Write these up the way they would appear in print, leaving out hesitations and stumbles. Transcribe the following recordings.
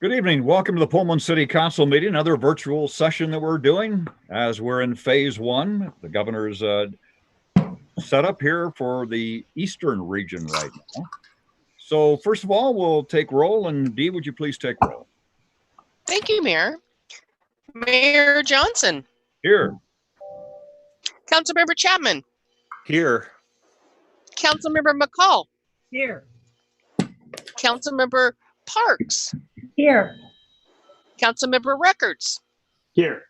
Good evening. Welcome to the Pullman City Council meeting, another virtual session that we're doing as we're in phase one. The governor's set up here for the eastern region right now. So first of all, we'll take roll, and Dee, would you please take roll? Thank you, Mayor. Mayor Johnson. Here. Councilmember Chapman. Here. Councilmember McCall. Here. Councilmember Parks. Here. Councilmember Records. Here.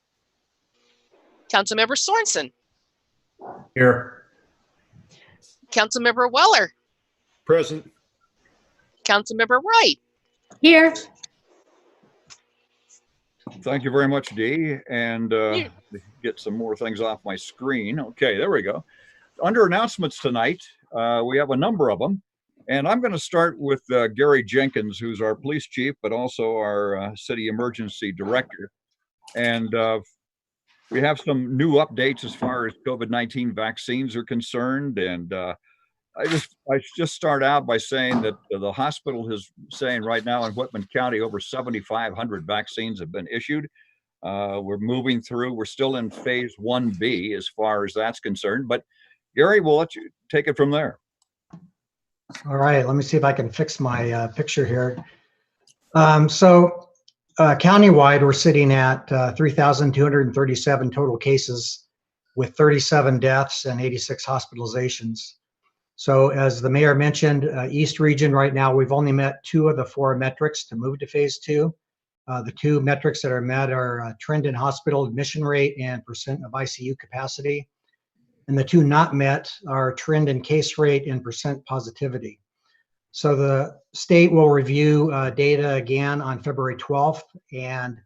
Councilmember Sorensen. Here. Councilmember Weller. Present. Councilmember Wright. Here. Thank you very much, Dee. And get some more things off my screen. Okay, there we go. Under announcements tonight, we have a number of them. And I'm going to start with Gary Jenkins, who's our police chief, but also our city emergency director. And we have some new updates as far as COVID-19 vaccines are concerned. And I just start out by saying that the hospital is saying right now in Whitman County, over 7,500 vaccines have been issued. We're moving through. We're still in phase 1B as far as that's concerned. But Gary, we'll let you take it from there. All right, let me see if I can fix my picture here. Countywide, we're sitting at 3,237 total cases with 37 deaths and 86 hospitalizations. So as the mayor mentioned, East region right now, we've only met 2 of the 4 metrics to move to phase 2. The 2 metrics that are met are trend in hospital admission rate and percent of ICU capacity. And the 2 not met are trend in case rate and percent positivity. So the state will review data again on February 12th. And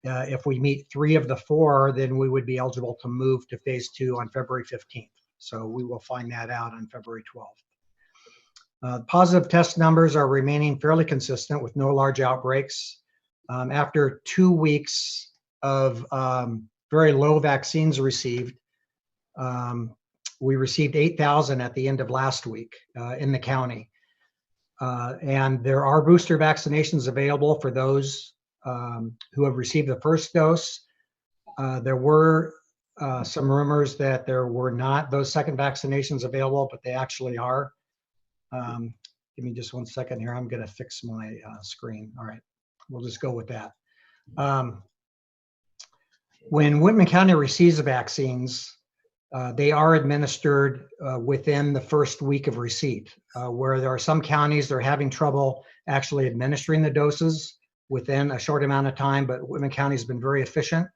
if we meet 3 of the 4, then we would be eligible to move to phase 2 on February 15th. So we will find that out on February 12th. Positive test numbers are remaining fairly consistent with no large outbreaks. After 2 weeks of very low vaccines received, we received 8,000 at the end of last week in the county. And there are booster vaccinations available for those who have received the first dose. There were some rumors that there were not those second vaccinations available, but they actually are. Give me just 1 second here. I'm going to fix my screen. All right, we'll just go with that. When Whitman County receives the vaccines, they are administered within the first week of receipt, where there are some counties that are having trouble actually administering the doses within a short amount of time, but Whitman County has been very efficient.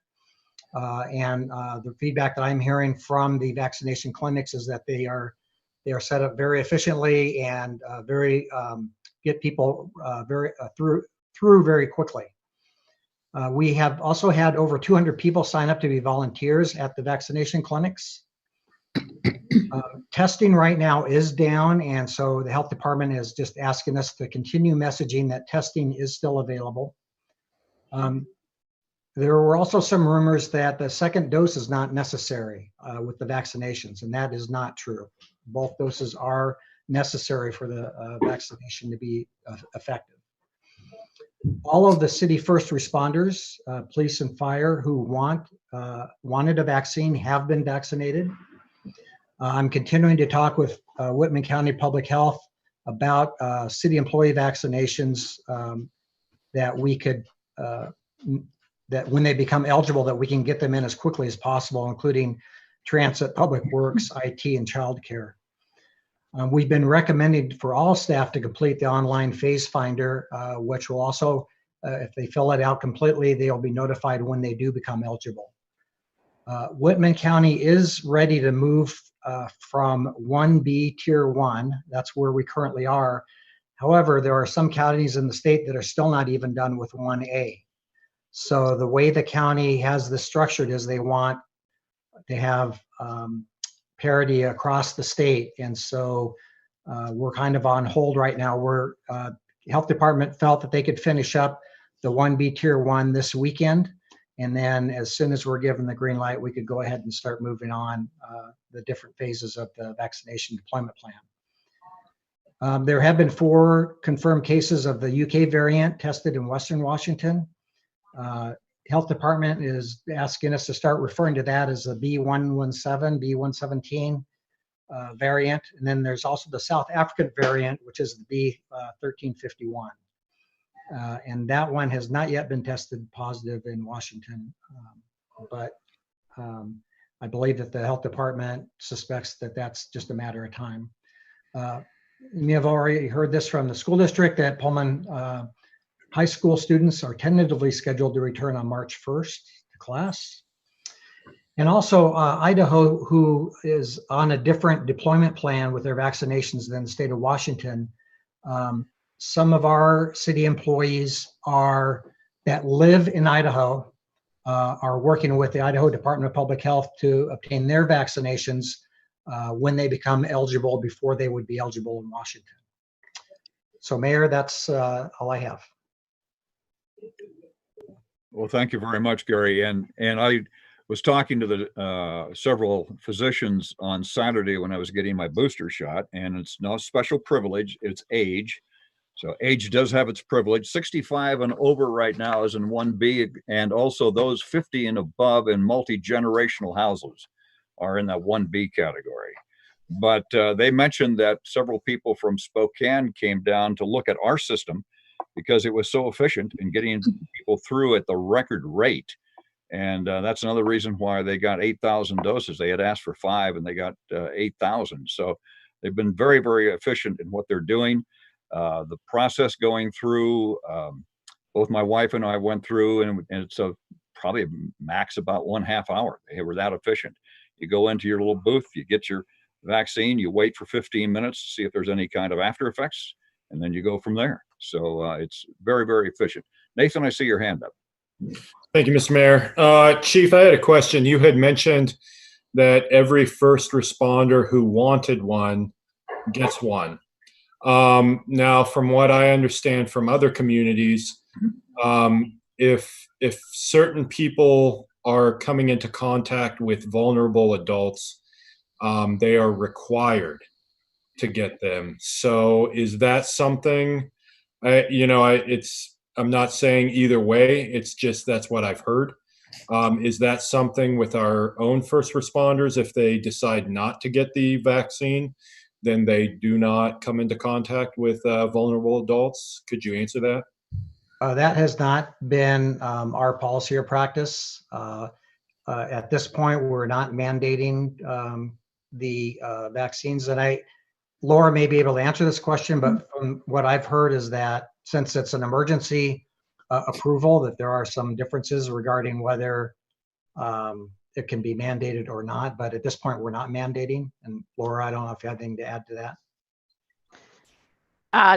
And the feedback that I'm hearing from the vaccination clinics is that they are set up very efficiently and get people through very quickly. We have also had over 200 people sign up to be volunteers at the vaccination clinics. Testing right now is down, and so the health department is just asking us to continue messaging that testing is still available. There were also some rumors that the second dose is not necessary with the vaccinations, and that is not true. Both doses are necessary for the vaccination to be effective. All of the city first responders, police and fire who wanted a vaccine have been vaccinated. I'm continuing to talk with Whitman County Public Health about city employee vaccinations that we could, that when they become eligible, that we can get them in as quickly as possible, including transit, public works, IT, and childcare. We've been recommending for all staff to complete the online phase finder, which will also, if they fill it out completely, they'll be notified when they do become eligible. Whitman County is ready to move from 1B Tier 1. That's where we currently are. However, there are some counties in the state that are still not even done with 1A. So the way the county has this structured is they want to have parity across the state. And so we're kind of on hold right now. The health department felt that they could finish up the 1B Tier 1 this weekend. And then as soon as we're given the green light, we could go ahead and start moving on the different phases of the vaccination deployment plan. There have been 4 confirmed cases of the UK variant tested in Western Washington. Health Department is asking us to start referring to that as the B117, B117 variant. And then there's also the South African variant, which is the B1351. And that one has not yet been tested positive in Washington. But I believe that the health department suspects that that's just a matter of time. You may have already heard this from the school district that Pullman high school students are tentatively scheduled to return on March 1st to class. And also Idaho, who is on a different deployment plan with their vaccinations than the state of Washington. Some of our city employees that live in Idaho are working with the Idaho Department of Public Health to obtain their vaccinations when they become eligible, before they would be eligible in Washington. So Mayor, that's all I have. Well, thank you very much, Gary. And I was talking to the several physicians on Saturday when I was getting my booster shot, and it's no special privilege, it's age. So age does have its privilege. 65 and over right now is in 1B, and also those 50 and above in multi-generational houses are in that 1B category. But they mentioned that several people from Spokane came down to look at our system because it was so efficient in getting people through at the record rate. And that's another reason why they got 8,000 doses. They had asked for 5 and they got 8,000. So they've been very, very efficient in what they're doing. The process going through, both my wife and I went through, and it's probably max about 1/2 hour. They were that efficient. You go into your little booth, you get your vaccine, you wait for 15 minutes to see if there's any kind of after effects, and then you go from there. So it's very, very efficient. Nathan, I see your hand up. Thank you, Mr. Mayor. Chief, I had a question. You had mentioned that every first responder who wanted one gets one. Now, from what I understand from other communities, if certain people are coming into contact with vulnerable adults, they are required to get them. So is that something, I'm not saying either way, it's just that's what I've heard. Is that something with our own first responders, if they decide not to get the vaccine, then they do not come into contact with vulnerable adults? Could you answer that? That has not been our policy or practice. At this point, we're not mandating the vaccines. And Laura may be able to answer this question, but from what I've heard is that since it's an emergency approval, that there are some differences regarding whether it can be mandated or not. But at this point, we're not mandating. And Laura, I don't know if you have anything to add to that.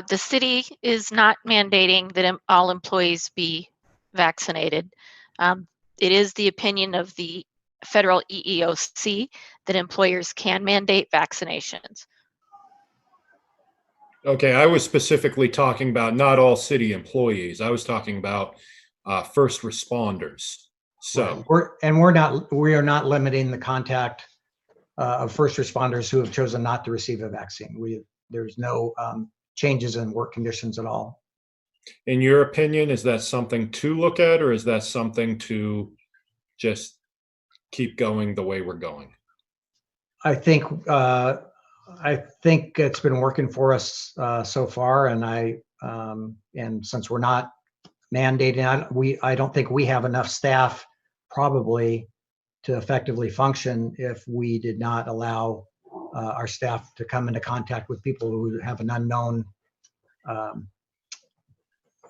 The city is not mandating that all employees be vaccinated. It is the opinion of the federal EEOC that employers can mandate vaccinations. Okay, I was specifically talking about not all city employees. I was talking about first responders. So we are not limiting the contact of first responders who have chosen not to receive a vaccine. There's no changes in work conditions at all. In your opinion, is that something to look at, or is that something to just keep going the way we're going? I think it's been working for us so far, and since we're not mandating, I don't think we have enough staff probably to effectively function if we did not allow our staff to come into contact with people who have an unknown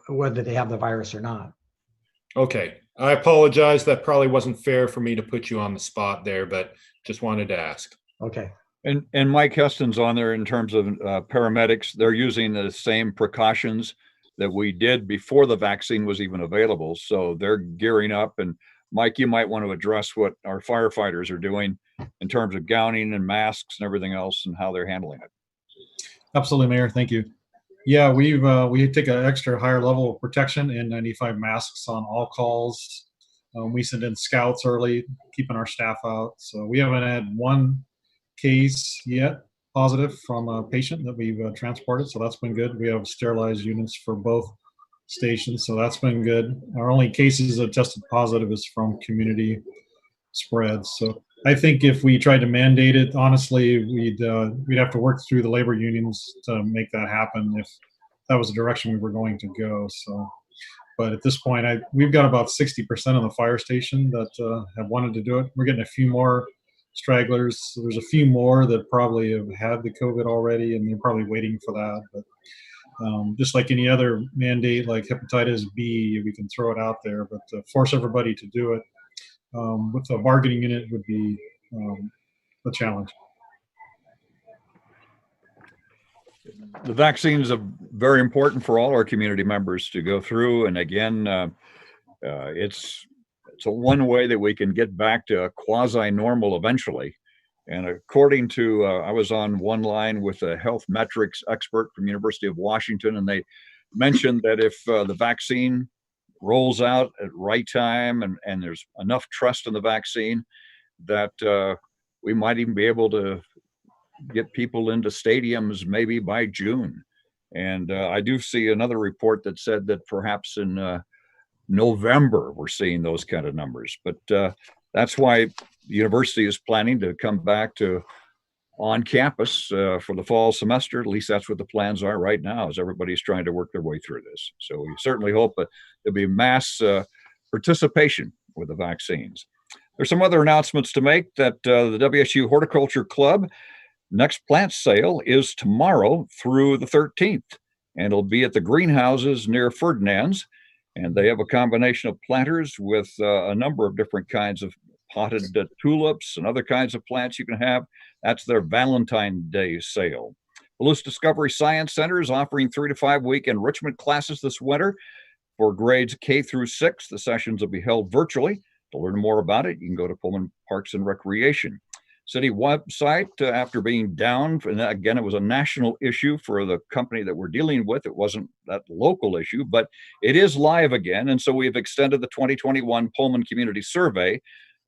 whether they have the virus or not. Okay, I apologize. That probably wasn't fair for me to put you on the spot there, but just wanted to ask. Okay. And Mike Heston's on there in terms of paramedics. They're using the same precautions that we did before the vaccine was even available. So they're gearing up. And Mike, you might want to address what our firefighters are doing in terms of gowning and masks and everything else and how they're handling it. Absolutely, Mayor. Thank you. Yeah, we take an extra higher level of protection, N95 masks on all calls. We send in scouts early, keeping our staff out. So we haven't had one case yet positive from a patient that we've transported, so that's been good. We have sterilized units for both stations, so that's been good. Our only cases that tested positive is from community spreads. So I think if we tried to mandate it, honestly, we'd have to work through the labor unions to make that happen if that was the direction we were going to go. So, but at this point, we've got about 60% of the fire station that have wanted to do it. We're getting a few more stragglers. There's a few more that probably have had the COVID already, and they're probably waiting for that. But just like any other mandate, like hepatitis B, we can throw it out there, but to force everybody to do it with a bargaining unit would be a challenge. The vaccines are very important for all our community members to go through. And again, it's a one way that we can get back to quasi-normal eventually. And according to, I was on one line with a health metrics expert from University of Washington, and they mentioned that if the vaccine rolls out at right time and there's enough trust in the vaccine, that we might even be able to get people into stadiums maybe by June. And I do see another report that said that perhaps in November we're seeing those kind of numbers. But that's why the university is planning to come back to on campus for the fall semester. At least that's what the plans are right now, as everybody's trying to work their way through this. So we certainly hope that there'll be mass participation with the vaccines. There's some other announcements to make that the WSU Horticulture Club next plant sale is tomorrow through the 13th, and it'll be at the greenhouses near Ferdinand's. And they have a combination of planters with a number of different kinds of potted tulips and other kinds of plants you can have. That's their Valentine's Day sale. Palouse Discovery Science Center is offering 3 to 5 week enrichment classes this winter for grades K through 6. The sessions will be held virtually. To learn more about it, you can go to Pullman Parks and Recreation. City website, after being down, and again, it was a national issue for the company that we're dealing with. It wasn't that local issue, but it is live again. And so we've extended the 2021 Pullman Community Survey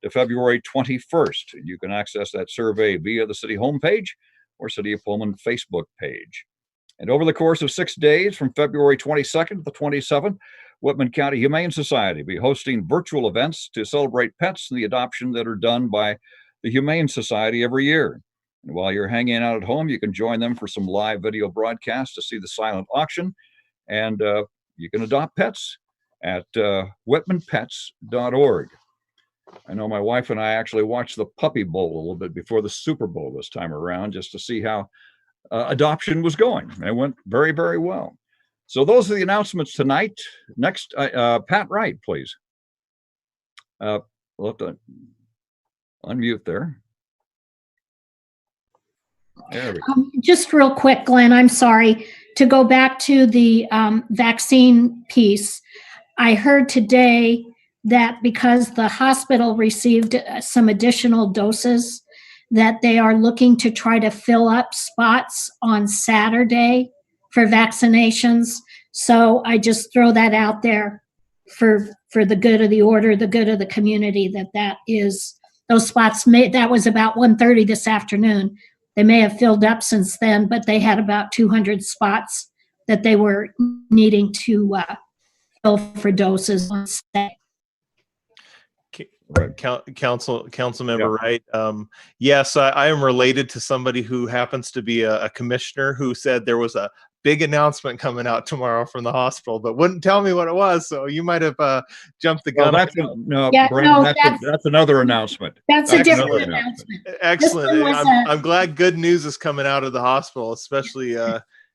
to February 21st. You can access that survey via the city homepage or City of Pullman Facebook page. And over the course of 6 days, from February 22nd to the 27th, Whitman County Humane Society will be hosting virtual events to celebrate pets and the adoption that are done by the Humane Society every year. And while you're hanging out at home, you can join them for some live video broadcasts to see the silent auction. And you can adopt pets at whitmanpets.org. I know my wife and I actually watched the Puppy Bowl a little bit before the Super Bowl this time around, just to see how adoption was going. It went very, very well. So those are the announcements tonight. Next, Pat Wright, please. We'll have to unmute there. There we go. Just real quick, Glenn, I'm sorry. To go back to the vaccine piece, I heard today that because the hospital received some additional doses, that they are looking to try to fill up spots on Saturday for vaccinations. So I just throw that out there for the good of the order, the good of the community, that is, those spots that was about 1:30 this afternoon. They may have filled up since then, but they had about 200 spots that they were needing to fill for doses on Saturday. Council member Wright. Yes, I am related to somebody who happens to be a commissioner who said there was a big announcement coming out tomorrow from the hospital, but wouldn't tell me what it was. So you might have jumped the gun. That's another announcement. That's a different announcement. Excellent. I'm glad good news is coming out of the hospital, especially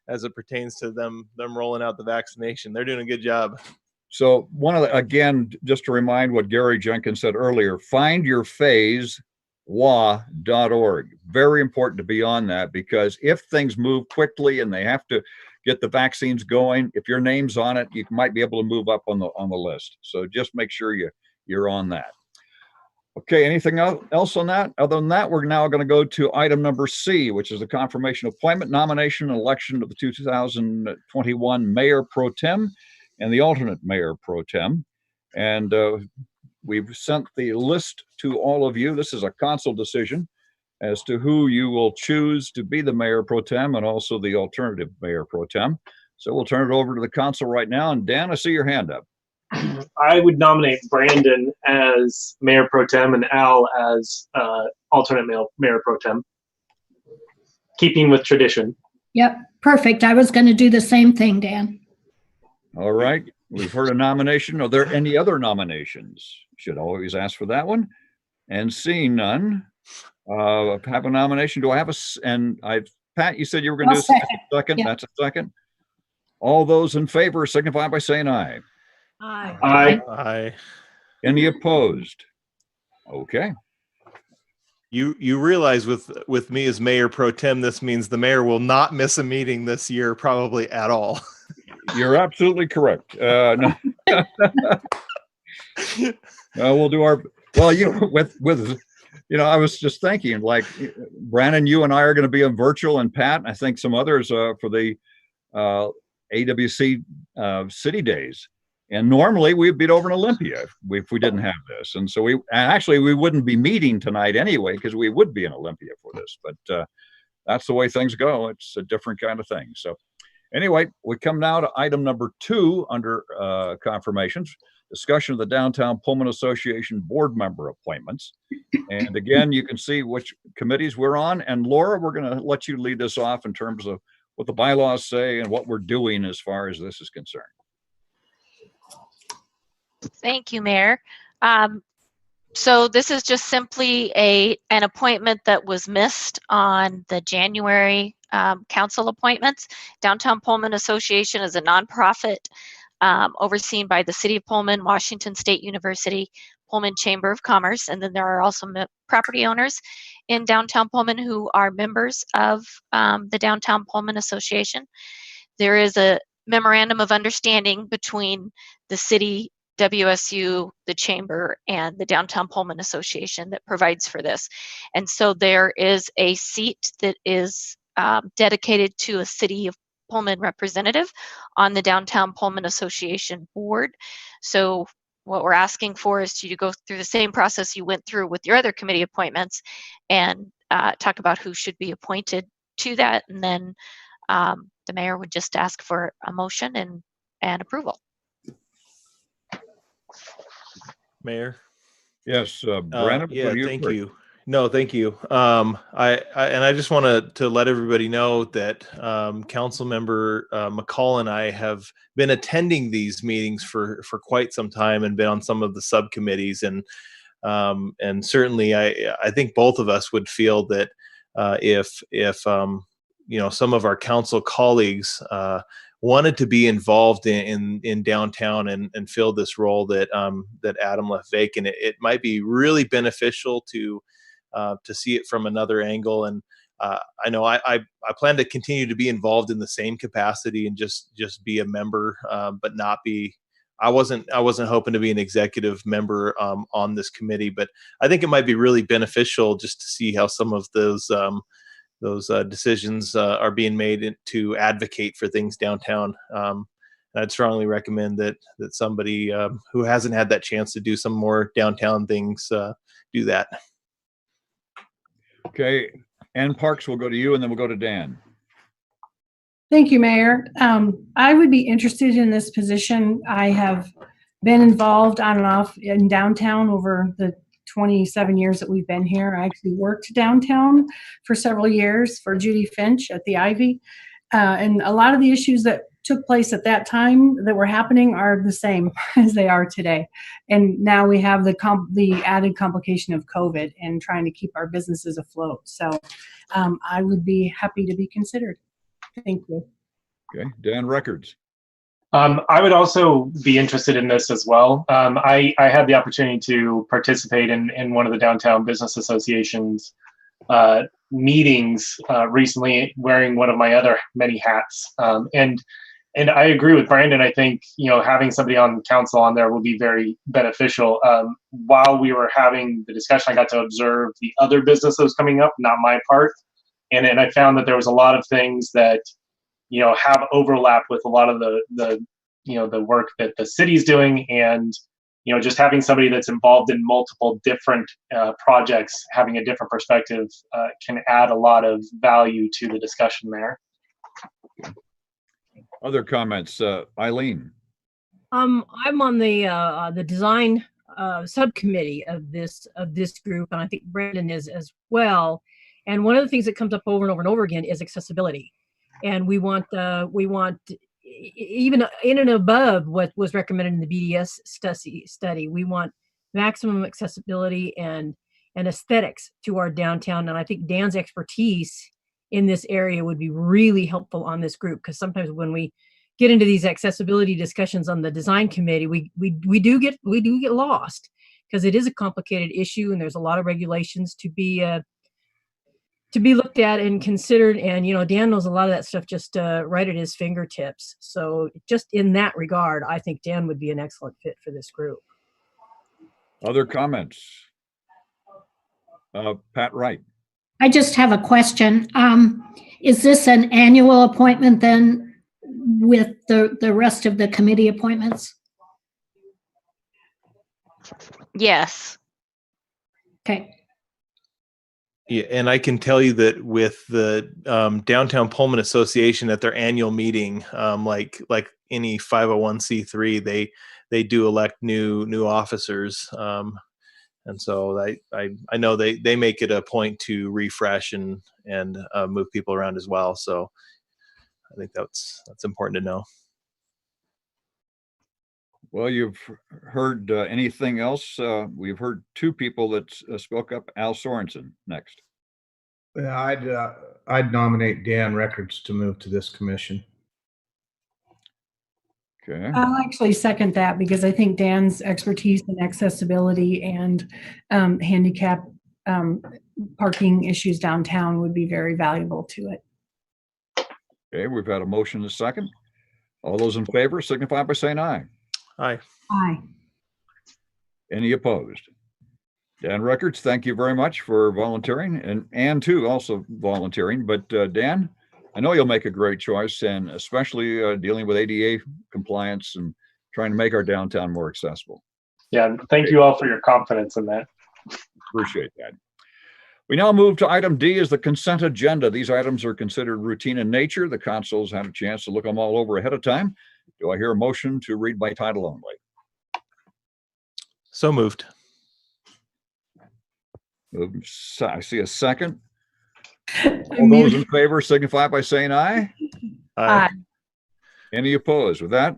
as it pertains to them rolling out the vaccination. They're doing a good job. So again, just to remind what Gary Jenkins said earlier, findyourphase.wa.org. Very important to be on that, because if things move quickly and they have to get the vaccines going, if your name's on it, you might be able to move up on the list. So just make sure you're on that. Okay, anything else on that? Other than that, we're now going to go to item number C, which is the confirmation appointment, nomination, and election of the 2021 Mayor Pro Tem and the alternate Mayor Pro Tem. And we've sent the list to all of you. This is a council decision. as to who you will choose to be the mayor pro tem and also the alternative mayor pro tem. So we'll turn it over to the council right now. And Dan, I see your hand up. I would nominate Brandon as mayor pro tem and Al as alternate mayor pro tem, keeping with tradition. Yep, perfect. I was going to do the same thing, Dan. All right. We've heard a nomination. Are there any other nominations? Should always ask for that one. And seeing none, have a nomination. Do I have Pat, you said you were going to do a second. Yeah. That's a second. All those in favor signify by saying aye. Aye. Aye. Aye. Any opposed? Okay. You realize with me as mayor pro tem, this means the mayor will not miss a meeting this year, probably at all. You're absolutely correct. No. We'll do our I was just thinking, like, Brandon, you and I are going to be on virtual, and Pat, and I think some others for the AWC City Days. And normally we'd be over in Olympia if we didn't have this. And so we wouldn't be meeting tonight anyway, because we would be in Olympia for this. But that's the way things go. It's a different kind of thing. So anyway, we come now to item number 2 under confirmations. Discussion of the Downtown Pullman Association board member appointments. And again, you can see which committees we're on. And Laura, we're going to let you lead this off in terms of what the bylaws say and what we're doing as far as this is concerned. Thank you, Mayor. So this is just simply an appointment that was missed on the January council appointments. Downtown Pullman Association is a nonprofit overseen by the City of Pullman, Washington State University, Pullman Chamber of Commerce, and then there are also property owners in downtown Pullman who are members of the Downtown Pullman Association. There is a memorandum of understanding between the city, WSU, the Chamber, and the Downtown Pullman Association that provides for this. And so there is a seat that is dedicated to a City of Pullman representative on the Downtown Pullman Association board. So what we're asking for is you to go through the same process you went through with your other committee appointments and talk about who should be appointed to that. And then the mayor would just ask for a motion and approval. Mayor? Yes, Brandon. Yeah, thank you. No, thank you. I just want to let everybody know that Councilmember McCall and I have been attending these meetings for quite some time and been on some of the subcommittees, and certainly I think both of us would feel that if some of our council colleagues wanted to be involved in downtown and fill this role that Adam left vacant, it might be really beneficial to see it from another angle. And I know I plan to continue to be involved in the same capacity and just be a member, but not be. I wasn't hoping to be an executive member on this committee, but I think it might be really beneficial just to see how some of those decisions are being made to advocate for things downtown. I'd strongly recommend that somebody who hasn't had that chance to do some more downtown things do that. Okay, Ann Parks, we'll go to you, and then we'll go to Dan. Thank you, Mayor. I would be interested in this position. I have been involved on and off in downtown over the 27 years that we've been here. I actually worked downtown for several years for Judy Finch at the Ivy. And a lot of the issues that took place at that time that were happening are the same as they are today. And now we have the added complication of COVID and trying to keep our businesses afloat. So I would be happy to be considered. Thank you. Okay, Dan Records. I would also be interested in this as well. I had the opportunity to participate in one of the Downtown Business Association's meetings recently, wearing one of my other many hats. And I agree with Brandon. I think, having somebody on council on there will be very beneficial. While we were having the discussion, I got to observe the other business that was coming up, not my part. And I found that there was a lot of things that, have overlap with a lot of the work that the city's doing. And just having somebody that's involved in multiple different projects, having a different perspective can add a lot of value to the discussion there. Other comments, Eileen? I'm on the design subcommittee of this group, and I think Brandon is as well. And one of the things that comes up over and over and over again is accessibility, and we want even in and above what was recommended in the BDS study. We want maximum accessibility and aesthetics to our downtown. And I think Dan's expertise in this area would be really helpful on this group, because sometimes when we get into these accessibility discussions on the design committee, we do get lost, because it is a complicated issue and there's a lot of regulations to be looked at and considered. And Dan knows a lot of that stuff just right at his fingertips. So just in that regard, I think Dan would be an excellent fit for this group. Other comments? Pat Wright. I just have a question. Is this an annual appointment then with the rest of the committee appointments? Yes. Okay. Yeah, and I can tell you that with the Downtown Pullman Association at their annual meeting, like any 501c3, they do elect new officers, and so I know they make it a point to refresh and move people around as well. So I think that's important to know. Well, you've heard anything else? We've heard two people that spoke up. Al Sorensen next. Yeah, I'd nominate Dan Records to move to this commission. Okay. I'll actually second that, because I think Dan's expertise in accessibility and handicap parking issues downtown would be very valuable to it. Okay, we've had a motion and a second. All those in favor signify by saying aye. Aye. Aye. Any opposed? Dan Records, thank you very much for volunteering, and too also volunteering. But Dan, I know you'll make a great choice, and especially dealing with ADA compliance and trying to make our downtown more accessible. Yeah, thank you all for your confidence in that. Appreciate that. We now move to item D, is the consent agenda. These items are considered routine in nature. The consuls had a chance to look them all over ahead of time. Do I hear a motion to read by title only? So moved. I see a second. All those in favor signify by saying aye. Aye. Any opposed? With that,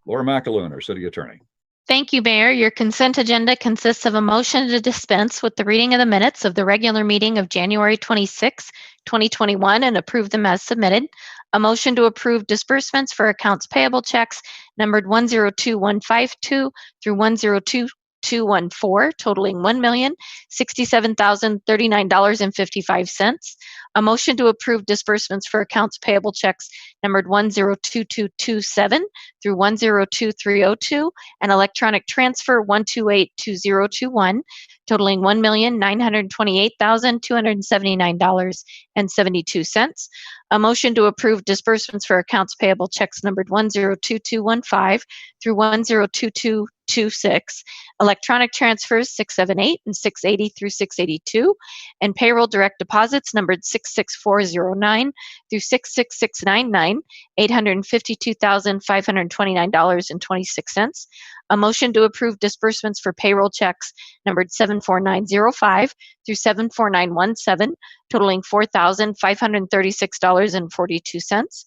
Laura McAloon, our city attorney. Thank you, Mayor. Your consent agenda consists of a motion to dispense with the reading of the minutes of the regular meeting of January 26, 2021, and approve them as submitted. A motion to approve disbursements for accounts payable checks numbered 102152 through 102214, totaling $1,067,039.55. A motion to approve disbursements for accounts payable checks numbered 102227 through 102302, and electronic transfer 1282021, totaling $1,928,279.72. A motion to approve disbursements for accounts payable checks numbered 102215 through 102226, electronic transfers 678 and 680 through 682, and payroll direct deposits numbered 66409 through 66699, $852,529.26. A motion to approve disbursements for payroll checks numbered 74905 through 74917, totaling $4,536.42.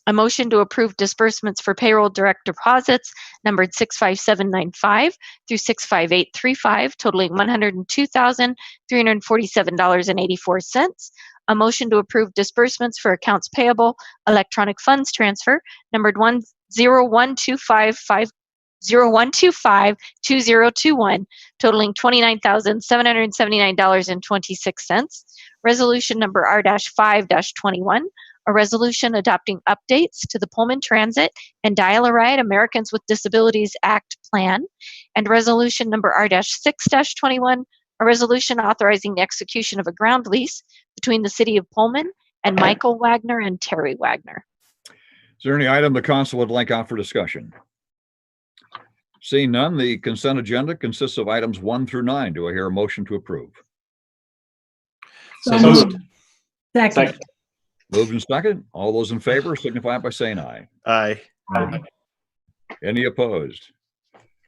A motion to approve disbursements for payroll direct deposits numbered 65795 through 65835, totaling $102,347.84. A motion to approve disbursements for accounts payable electronic funds transfer numbered 01252021, totaling $29,779.26. Resolution number R-5-21, a resolution adopting updates to the Pullman Transit and Dial-A-Ride Americans with Disabilities Act plan, and resolution number R-6-21, a resolution authorizing the execution of a ground lease between the City of Pullman and Michael Wagner and Terry Wagner. Is there any item the council would like out for discussion? Seeing none, the consent agenda consists of items 1 through 9. Do I hear a motion to approve? So So moved. moved. Second. Moved and second. All those in favor signify by saying aye. Aye. Aye. Any opposed?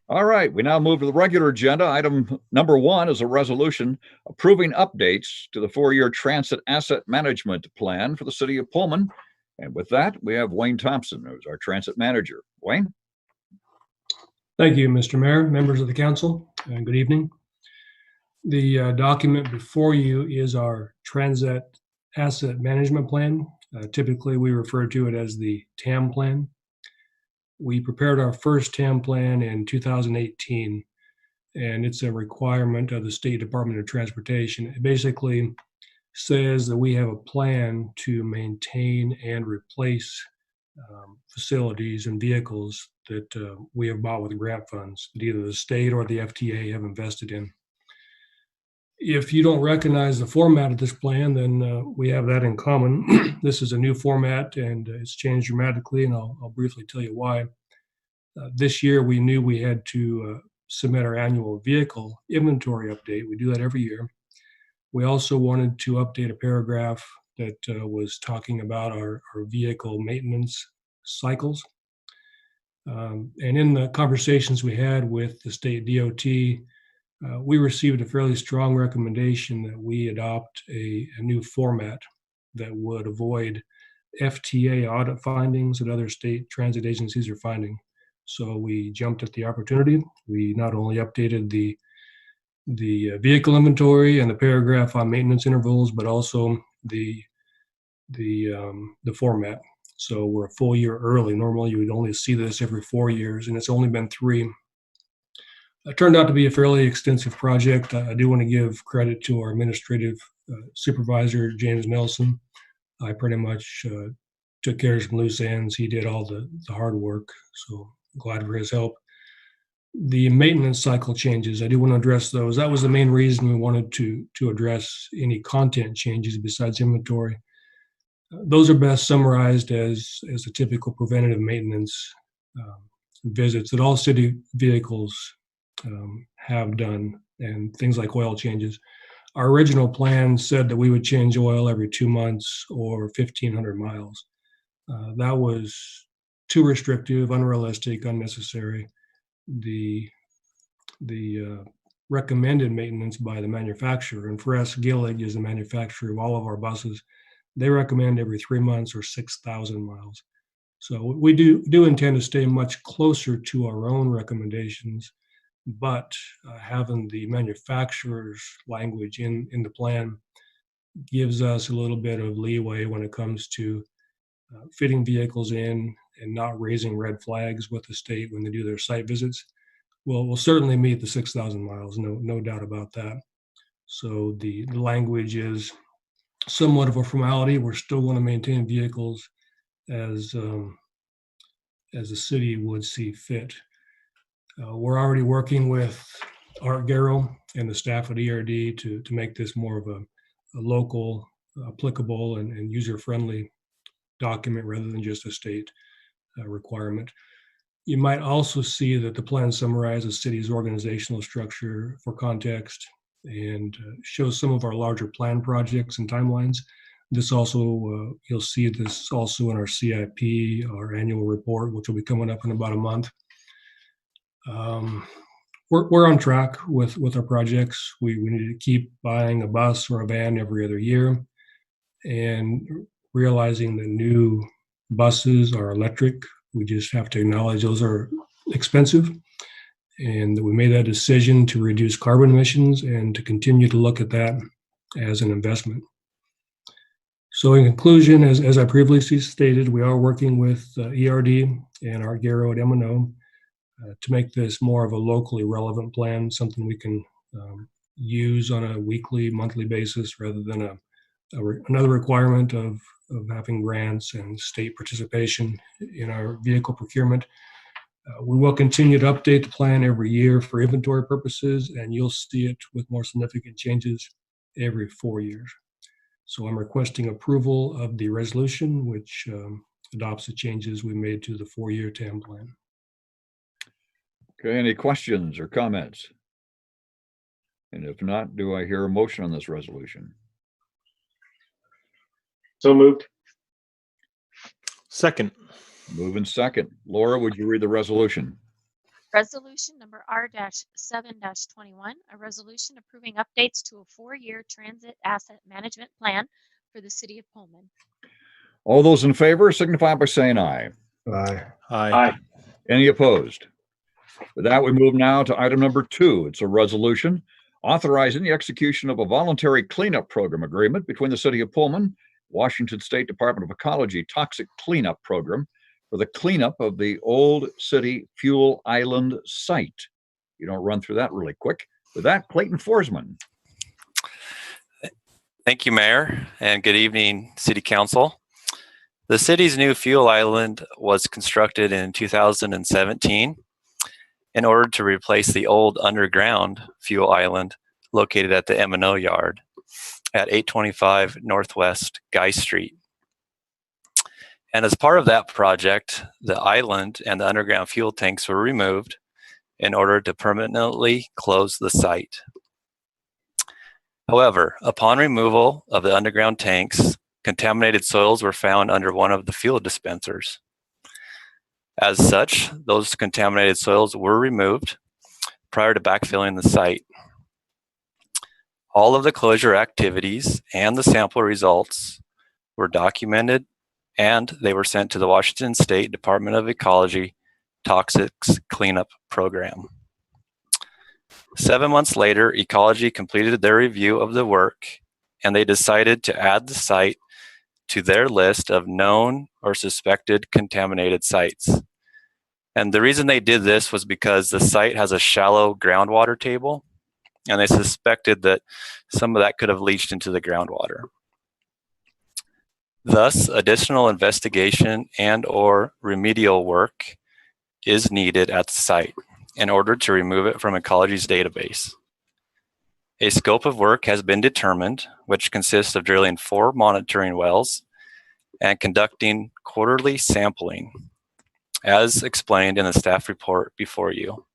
All right, we now move to the regular agenda. Item number 1 is a resolution approving updates to the 4-year transit asset management plan for the city of Pullman. And with that, we have Wayne Thompson, who's our transit manager. Wayne? Thank you, Mr. Mayor, members of the council, and good evening. The document before you is our transit asset management plan. Typically, we refer to it as the TAM plan. We prepared our first TAM plan in 2018, and it's a requirement of the State Department of Transportation. It basically says that we have a plan to maintain and replace facilities and vehicles that we have bought with grant funds that either the state or the FTA have invested in. If you don't recognize the format of this plan, then we have that in common. This is a new format and it's changed dramatically, and I'll briefly tell you why. This year, we knew we had to submit our annual vehicle inventory update. We do that every year. We also wanted to update a paragraph that was talking about our vehicle maintenance cycles. And in the conversations we had with the state DOT, we received a fairly strong recommendation that we adopt a new format that would avoid FTA audit findings that other state transit agencies are finding. So we jumped at the opportunity. We not only updated the vehicle inventory and the paragraph on maintenance intervals, but also the format. So we're a full year early. Normally, you would only see this every 4 years, and it's only been 3. It turned out to be a fairly extensive project. I do want to give credit to our administrative supervisor, James Nelson. I pretty much took care of some loose ends. He did all the hard work, so glad for his help. The maintenance cycle changes, I do want to address those. That was the main reason we wanted to address any content changes besides inventory. Those are best summarized as a typical preventative maintenance visits that all city vehicles have done, and things like oil changes. Our original plan said that we would change oil every 2 months or 1,500 miles. That was too restrictive, unrealistic, unnecessary. The recommended maintenance by the manufacturer, and for us, Gillig is the manufacturer of all of our buses, they recommend every 3 months or 6,000 miles. So we do intend to stay much closer to our own recommendations, but having the manufacturer's language in the plan gives us a little bit of leeway when it comes to fitting vehicles in and not raising red flags with the state when they do their site visits. We'll certainly meet the 6,000 miles, no doubt about that. So the language is somewhat of a formality. We're still going to maintain vehicles as the city would see fit. We're already working with Art Garrow and the staff at ERD to make this more of a local, applicable, and user-friendly document rather than just a state requirement. You might also see that the plan summarizes the city's organizational structure for context and shows some of our larger plan projects and timelines. This also, you'll see this also in our CIP, our annual report, which will be coming up in about a month. We're on track with our projects. We need to keep buying a bus or a van every other year, and realizing that new buses are electric. We just have to acknowledge those are expensive, and we made that decision to reduce carbon emissions and to continue to look at that as an investment. So in conclusion, as I previously stated, we are working with ERD and Art Garrow at M&O to make this more of a locally relevant plan, something we can use on a weekly, monthly basis rather than another requirement of having grants and state participation in our vehicle procurement. We will continue to update the plan every year for inventory purposes, and you'll see it with more significant changes every 4 years. So I'm requesting approval of the resolution, which adopts the changes we made to the 4-year TAM plan. Okay, any questions or comments? And if not, do I hear a motion on this resolution? So moved. Second. Moving second. Laura, would you read the resolution? Resolution number R-7-21, a resolution approving updates to a 4-year transit asset management plan for the city of Pullman. All those in favor signify by saying aye. Aye. Aye. Any opposed? With that, we move now to item number 2. It's a resolution authorizing the execution of a voluntary cleanup program agreement between the city of Pullman, Washington State Department of Ecology Toxic Cleanup Program for the cleanup of the Old City Fuel Island site. You don't run through that really quick. With that, Clayton Forsman. Thank you, Mayor, and good evening, City Council. The city's new fuel island was constructed in 2017 in order to replace the old underground fuel island located at the M&O yard at 825 Northwest Guy Street. And as part of that project, the island and the underground fuel tanks were removed in order to permanently close the site. However, upon removal of the underground tanks, contaminated soils were found under one of the fuel dispensers. As such, those contaminated soils were removed prior to backfilling the site. All of the closure activities and the sample results were documented, and they were sent to the Washington State Department of Ecology Toxics Cleanup Program. 7 months later, Ecology completed their review of the work, and they decided to add the site to their list of known or suspected contaminated sites. And the reason they did this was because the site has a shallow groundwater table, and they suspected that some of that could have leached into the groundwater. Thus, additional investigation and/or remedial work is needed at the site in order to remove it from Ecology's database. A scope of work has been determined, which consists of drilling 4 monitoring wells and conducting quarterly sampling, as explained in the staff report before you.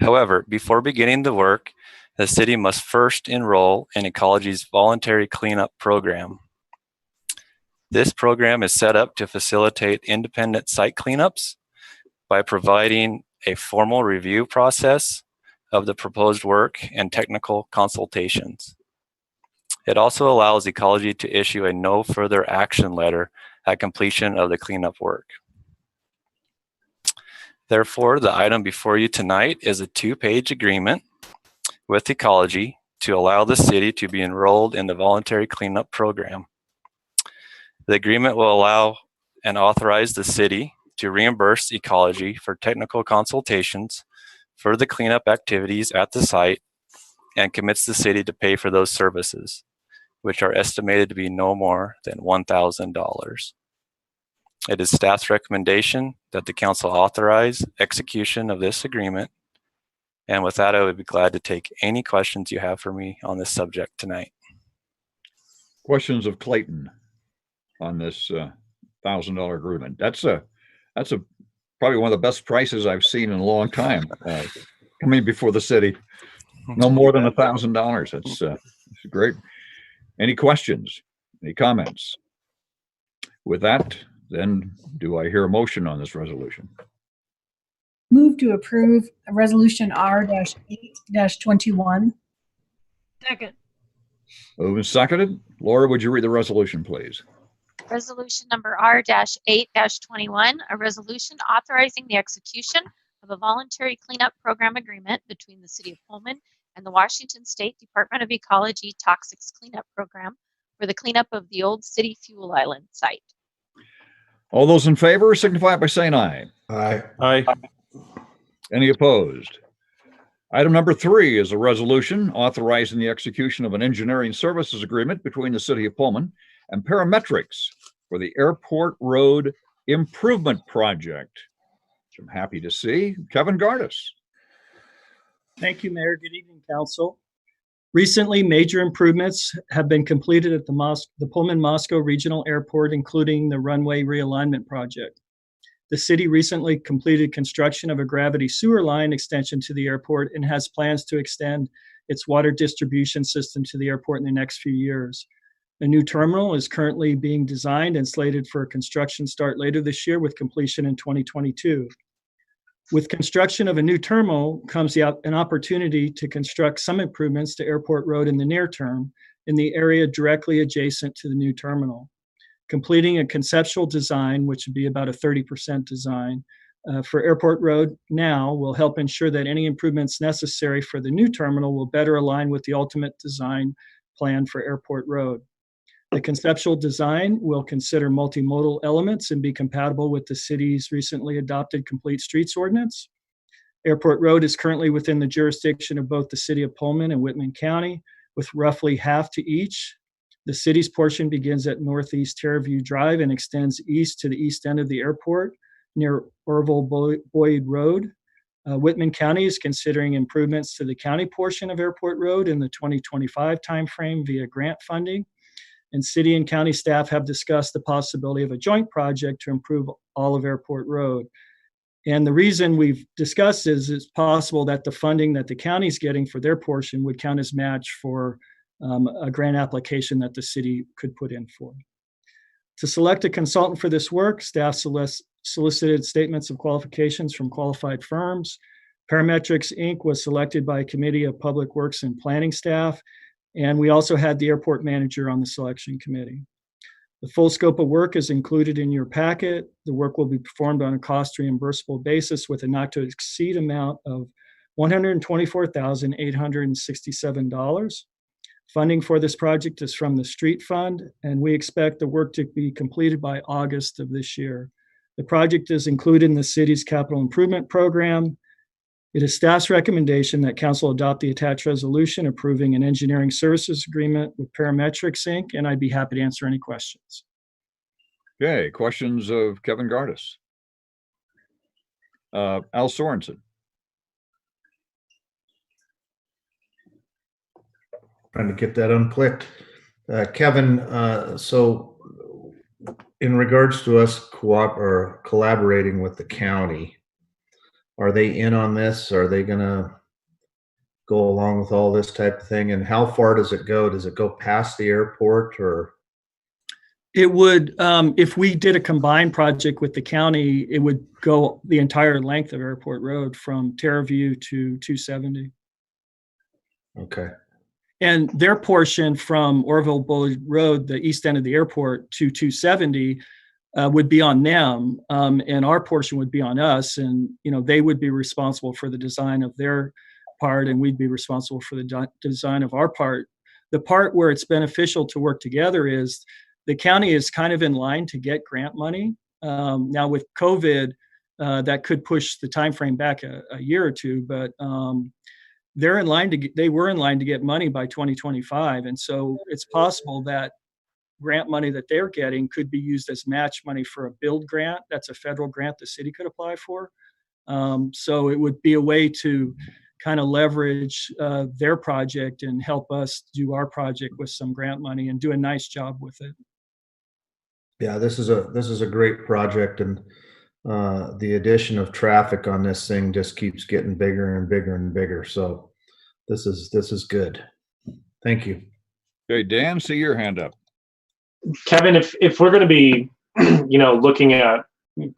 However, before beginning the work, the city must first enroll in Ecology's voluntary cleanup program. This program is set up to facilitate independent site cleanups by providing a formal review process of the proposed work and technical consultations. It also allows Ecology to issue a no further action letter at completion of the cleanup work. Therefore, the item before you tonight is a 2-page agreement with Ecology to allow the city to be enrolled in the voluntary cleanup program. The agreement will allow and authorize the city to reimburse Ecology for technical consultations for the cleanup activities at the site and commits the city to pay for those services, which are estimated to be no more than $1,000. It is staff's recommendation that the council authorize execution of this agreement. And with that, I would be glad to take any questions you have for me on this subject tonight. Questions of Clayton on this $1,000 agreement? That's probably one of the best prices I've seen in a long time coming before the city. No more than $1,000. That's great. Any questions? Any comments? With that, then do I hear a motion on this resolution? Move to approve resolution R-8-21. Second. Moved and seconded. Laura, would you read the resolution, please? Resolution number R-8-21, a resolution authorizing the execution of a voluntary cleanup program agreement between the City of Pullman and the Washington State Department of Ecology Toxics Cleanup Program for the cleanup of the Old City Fuel Island site. All those in favor signify by saying aye. Aye. Aye. Any opposed? Item number 3 is a resolution authorizing the execution of an engineering services agreement between the City of Pullman and Parametrics for the Airport Road Improvement Project, which I'm happy to see. Kevin Gardis. Thank you, Mayor. Good evening, Council. Recently, major improvements have been completed at the Pullman-Moscow Regional Airport, including the runway realignment project. The city recently completed construction of a gravity sewer line extension to the airport and has plans to extend its water distribution system to the airport in the next few years. A new terminal is currently being designed and slated for a construction start later this year with completion in 2022. With construction of a new terminal comes an opportunity to construct some improvements to Airport Road in the near term in the area directly adjacent to the new terminal. Completing a conceptual design, which would be about a 30% design, for Airport Road now will help ensure that any improvements necessary for the new terminal will better align with the ultimate design plan for Airport Road. The conceptual design will consider multimodal elements and be compatible with the city's recently adopted Complete Streets Ordinance. Airport Road is currently within the jurisdiction of both the City of Pullman and Whitman County, with roughly half to each. The city's portion begins at Northeast Terraview Drive and extends east to the east end of the airport near Orville Boyd Road. Whitman County is considering improvements to the county portion of Airport Road in the 2025 timeframe via grant funding. And city and county staff have discussed the possibility of a joint project to improve all of Airport Road. And the reason we've discussed is it's possible that the funding that the county's getting for their portion would count as match for a grant application that the city could put in for. To select a consultant for this work, staff solicited statements of qualifications from qualified firms. Parametrics Inc. was selected by a committee of Public Works and Planning staff, and we also had the airport manager on the selection committee. The full scope of work is included in your packet. The work will be performed on a cost reimbursable basis with a not to exceed amount of $124,867. Funding for this project is from the Street Fund, and we expect the work to be completed by August of this year. The project is included in the city's capital improvement program. It is staff's recommendation that council adopt the attached resolution approving an engineering services agreement with Parametrics Inc., and I'd be happy to answer any questions. Okay, questions of Kevin Gardis? Al Sorensen. Trying to get that unclicked. Kevin, so in regards to us collaborating with the county, are they in on this? Are they going to go along with all this type of thing? And how far does it go? Does it go past the airport, or? It would, if we did a combined project with the county, it would go the entire length of Airport Road from Terraview to 270. Okay. And their portion from Orville Boyd Road, the east end of the airport, to 270 would be on them, and our portion would be on us. And they would be responsible for the design of their part, and we'd be responsible for the design of our part. The part where it's beneficial to work together is the county is kind of in line to get grant money. Now with COVID, that could push the time frame back a year or two, but they were in line to get money by 2025. And so it's possible that grant money that they're getting could be used as match money for a build grant. That's a federal grant the city could apply for. So it would be a way to kind of leverage their project and help us do our project with some grant money and do a nice job with it. Yeah, this is a great project, and the addition of traffic on this thing just keeps getting bigger and bigger and bigger. So this is good. Thank you. Okay, Dan, see your hand up. Kevin, if we're going to be, looking at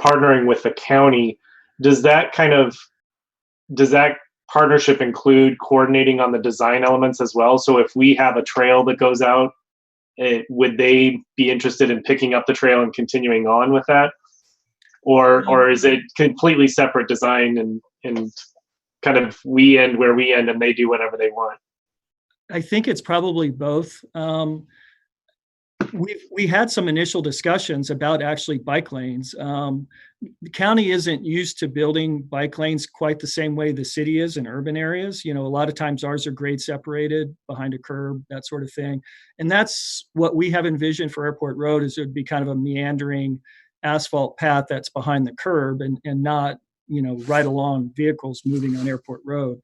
partnering with the county, does that partnership include coordinating on the design elements as well? So if we have a trail that goes out, would they be interested in picking up the trail and continuing on with that? Or is it completely separate design and kind of we end where we end and they do whatever they want? I think it's probably both. We had some initial discussions about actually bike lanes. The county isn't used to building bike lanes quite the same way the city is in urban areas. A lot of times ours are grade separated behind a curb, that sort of thing. And that's what we have envisioned for Airport Road, is it would be kind of a meandering asphalt path that's behind the curb and not, right along vehicles moving on Airport Road.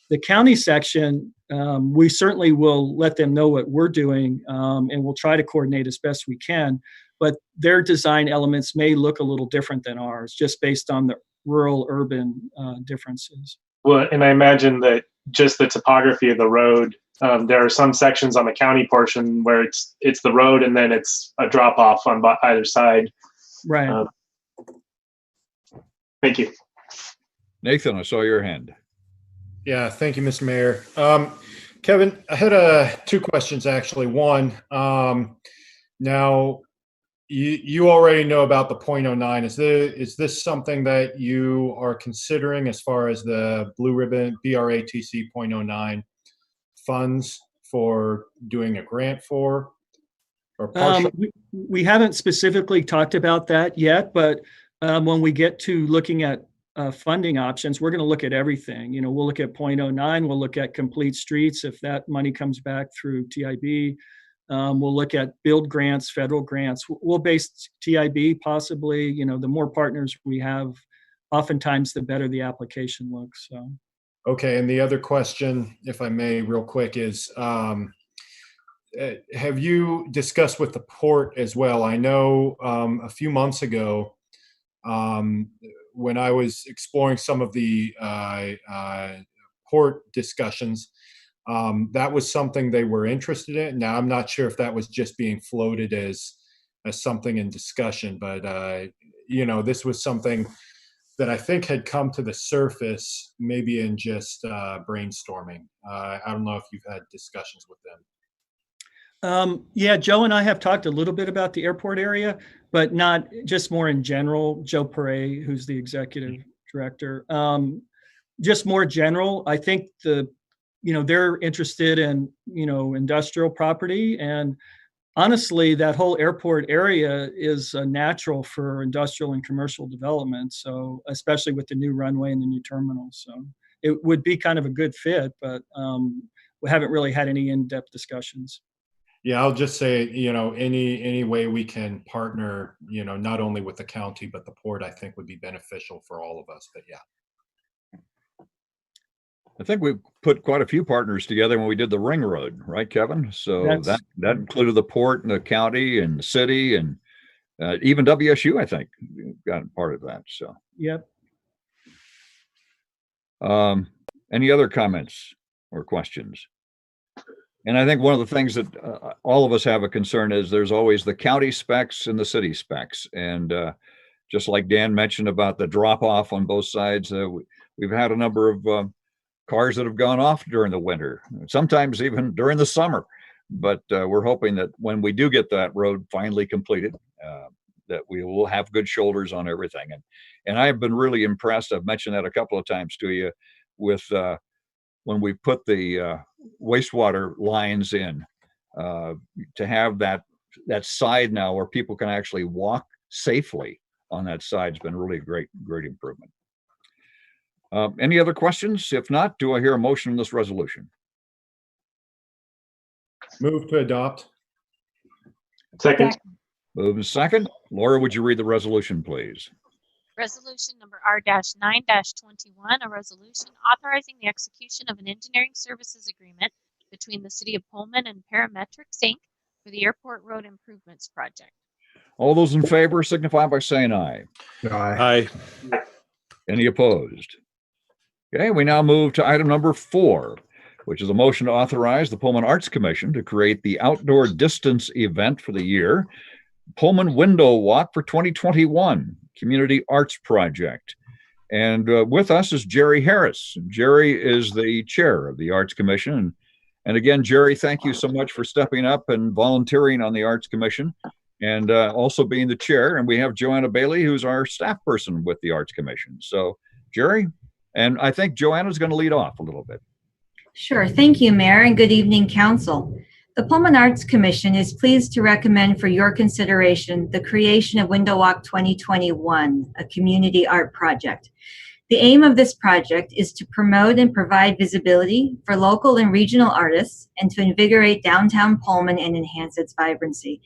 The county section, we certainly will let them know what we're doing, and we'll try to coordinate as best we can. but their design elements may look a little different than ours, just based on the rural-urban differences. Well, and I imagine that just the topography of the road, there are some sections on the county portion where it's the road and then it's a drop off on either side. Right. Thank you. Nathan, I saw your hand. Yeah, thank you, Mr. Mayor. Kevin, I had two questions actually. One, now you already know about the 0.09. Is this something that you are considering as far as the Blue Ribbon BRATC 0.09 funds for doing a grant for? Or partial? We haven't specifically talked about that yet, but when we get to looking at funding options, we're going to look at everything. We'll look at 0.09, we'll look at complete streets if that money comes back through TIB. We'll look at build grants, federal grants. We'll base TIB possibly. The more partners we have, oftentimes the better the application looks. So. Okay, and the other question, if I may, real quick, is have you discussed with the port as well? I know a few months ago, when I was exploring some of the port discussions, that was something they were interested in. Now, I'm not sure if that was just being floated as something in discussion, but this was something that I think had come to the surface, maybe in just brainstorming. I don't know if you've had discussions with them. Yeah, Joe and I have talked a little bit about the airport area, but not just more in general. Joe Perret, who's the executive director, just more general. I think they're interested in, industrial property, and honestly, that whole airport area is natural for industrial and commercial development. So, especially with the new runway and the new terminal, so it would be kind of a good fit. But we haven't really had any in-depth discussions. Yeah, I'll just say, any way we can partner, not only with the county but the port, I think would be beneficial for all of us. But yeah. I think we put quite a few partners together when we did the ring road, right, Kevin? So that included the port and the county and the city and even WSU, I think, got part of that. So. Yep. Any other comments or questions? And I think one of the things that all of us have a concern is there's always the county specs and the city specs. And just like Dan mentioned about the drop off on both sides, we've had a number of cars that have gone off during the winter, sometimes even during the summer. But we're hoping that when we do get that road finally completed, that we will have good shoulders on everything. And I have been really impressed. I've mentioned that a couple of times to you with when we put the wastewater lines in, to have that side now where people can actually walk safely on that side has been really a great improvement. Any other questions? If not, do I hear a motion on this resolution? Move to adopt. Second. Move and second. Laura, would you read the resolution, please? Resolution number R-9-21, a resolution authorizing the execution of an engineering services agreement between the City of Pullman and Parametrics, Inc. for the Airport Road Improvements Project. All those in favor signify by saying aye. Aye. Any opposed? Okay, we now move to item number 4, which is a motion to authorize the Pullman Arts Commission to create the outdoor distance event for the year, Pullman Window Walk for 2021 Community Arts Project. And with us is Jerry Harris. Jerry is the chair of the Arts Commission. And again, Jerry, thank you so much for stepping up and volunteering on the Arts Commission and also being the chair. And we have Joanna Bailey, who's our staff person with the Arts Commission. So, Jerry, and I think Joanna's going to lead off a little bit. Sure. Thank you, Mayor, and good evening, Council. The Pullman Arts Commission is pleased to recommend for your consideration the creation of Window Walk 2021, a community art project. The aim of this project is to promote and provide visibility for local and regional artists and to invigorate downtown Pullman and enhance its vibrancy.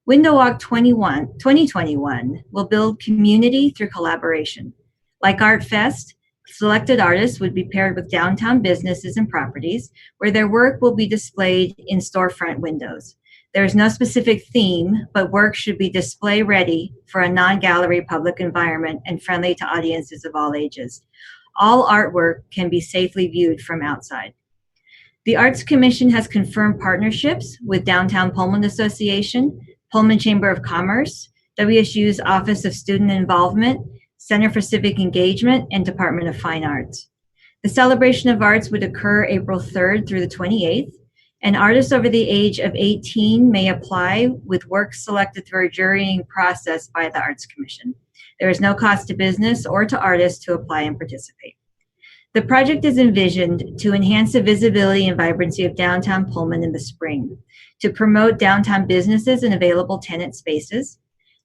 Window Walk 2021 will build community through collaboration. Like Art Fest, selected artists would be paired with downtown businesses and properties where their work will be displayed in storefront windows. There is no specific theme, but work should be display ready for a non-gallery public environment and friendly to audiences of all ages. All artwork can be safely viewed from outside. The Arts Commission has confirmed partnerships with Downtown Pullman Association, Pullman Chamber of Commerce, WSU's Office of Student Involvement, Center for Civic Engagement, and Department of Fine Arts. The celebration of arts would occur April 3rd through the 28th, and artists over the age of 18 may apply with work selected through a jurying process by the Arts Commission. There is no cost to business or to artists to apply and participate. The project is envisioned to enhance the visibility and vibrancy of downtown Pullman in the spring, to promote downtown businesses and available tenant spaces,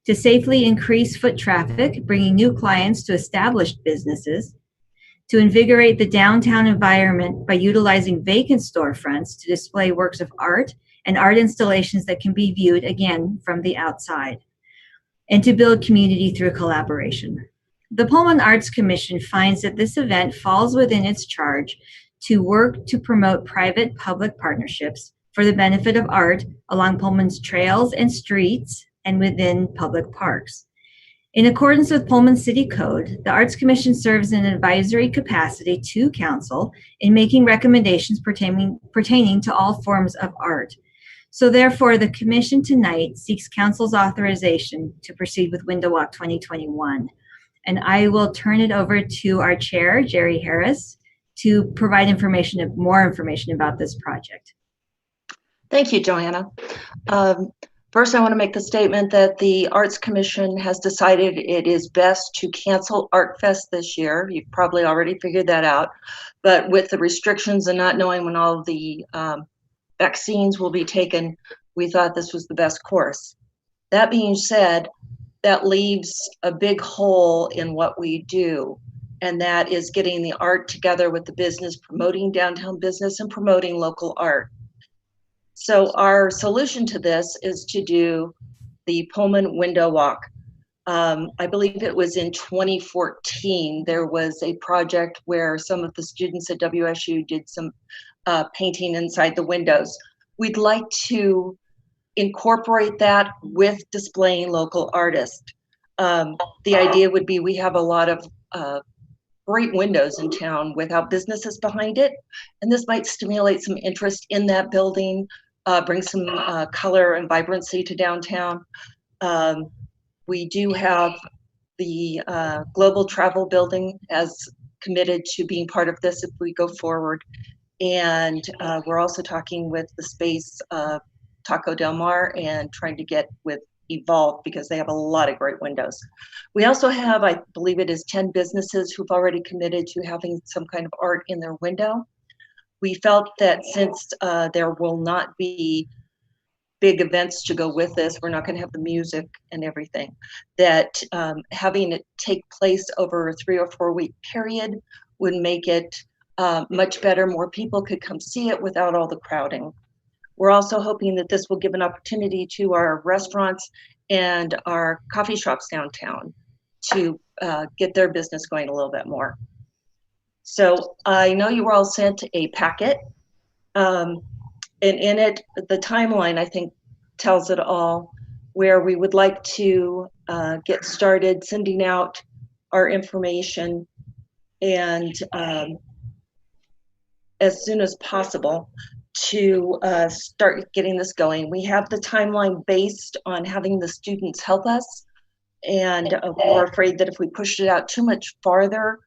to safely increase foot traffic, bringing new clients to established businesses, to invigorate the downtown environment by utilizing vacant storefronts to display works of art and art installations that can be viewed again from the outside, and to build community through collaboration. The Pullman Arts Commission finds that this event falls within its charge to work to promote private-public partnerships for the benefit of art along Pullman's trails and streets and within public parks. In accordance with Pullman City Code, the Arts Commission serves in an advisory capacity to council in making recommendations pertaining to all forms of art. So therefore, the commission tonight seeks council's authorization to proceed with Window Walk 2021. And I will turn it over to our chair, Jerry Harris, to provide more information about this project. Thank you, Joanna. First, I want to make the statement that the Arts Commission has decided it is best to cancel Art Fest this year. You've probably already figured that out. But with the restrictions and not knowing when all of the vaccines will be taken, we thought this was the best course. That being said, that leaves a big hole in what we do, and that is getting the art together with the business, promoting downtown business and promoting local art. So our solution to this is to do the Pullman Window Walk. I believe it was in 2014, there was a project where some of the students at WSU did some painting inside the windows. We'd like to incorporate that with displaying local artists. The idea would be we have a lot of great windows in town without businesses behind it, and this might stimulate some interest in that building, bring some color and vibrancy to downtown. We do have the Global Travel Building as committed to being part of this if we go forward. And we're also talking with the space Taco Del Mar and trying to get with Evolve because they have a lot of great windows. We also have, I believe it is 10 businesses who've already committed to having some kind of art in their window. We felt that since there will not be big events to go with this, we're not going to have the music and everything, that having it take place over a 3 or 4 week period would make it much better. More people could come see it without all the crowding. We're also hoping that this will give an opportunity to our restaurants and our coffee shops downtown to get their business going a little bit more. So I know you were all sent a packet, and in it, the timeline, I think, tells it all, where we would like to get started sending out our information and as soon as possible to start getting this going. We have the timeline based on having the students help us, and we're afraid that if we pushed it out too much farther,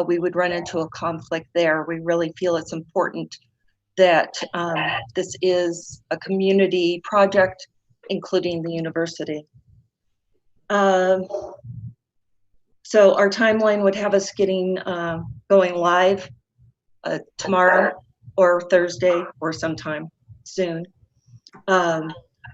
we would run into a conflict there. We really feel it's important that this is a community project, including the university. So our timeline would have us getting going live tomorrow or Thursday or sometime soon.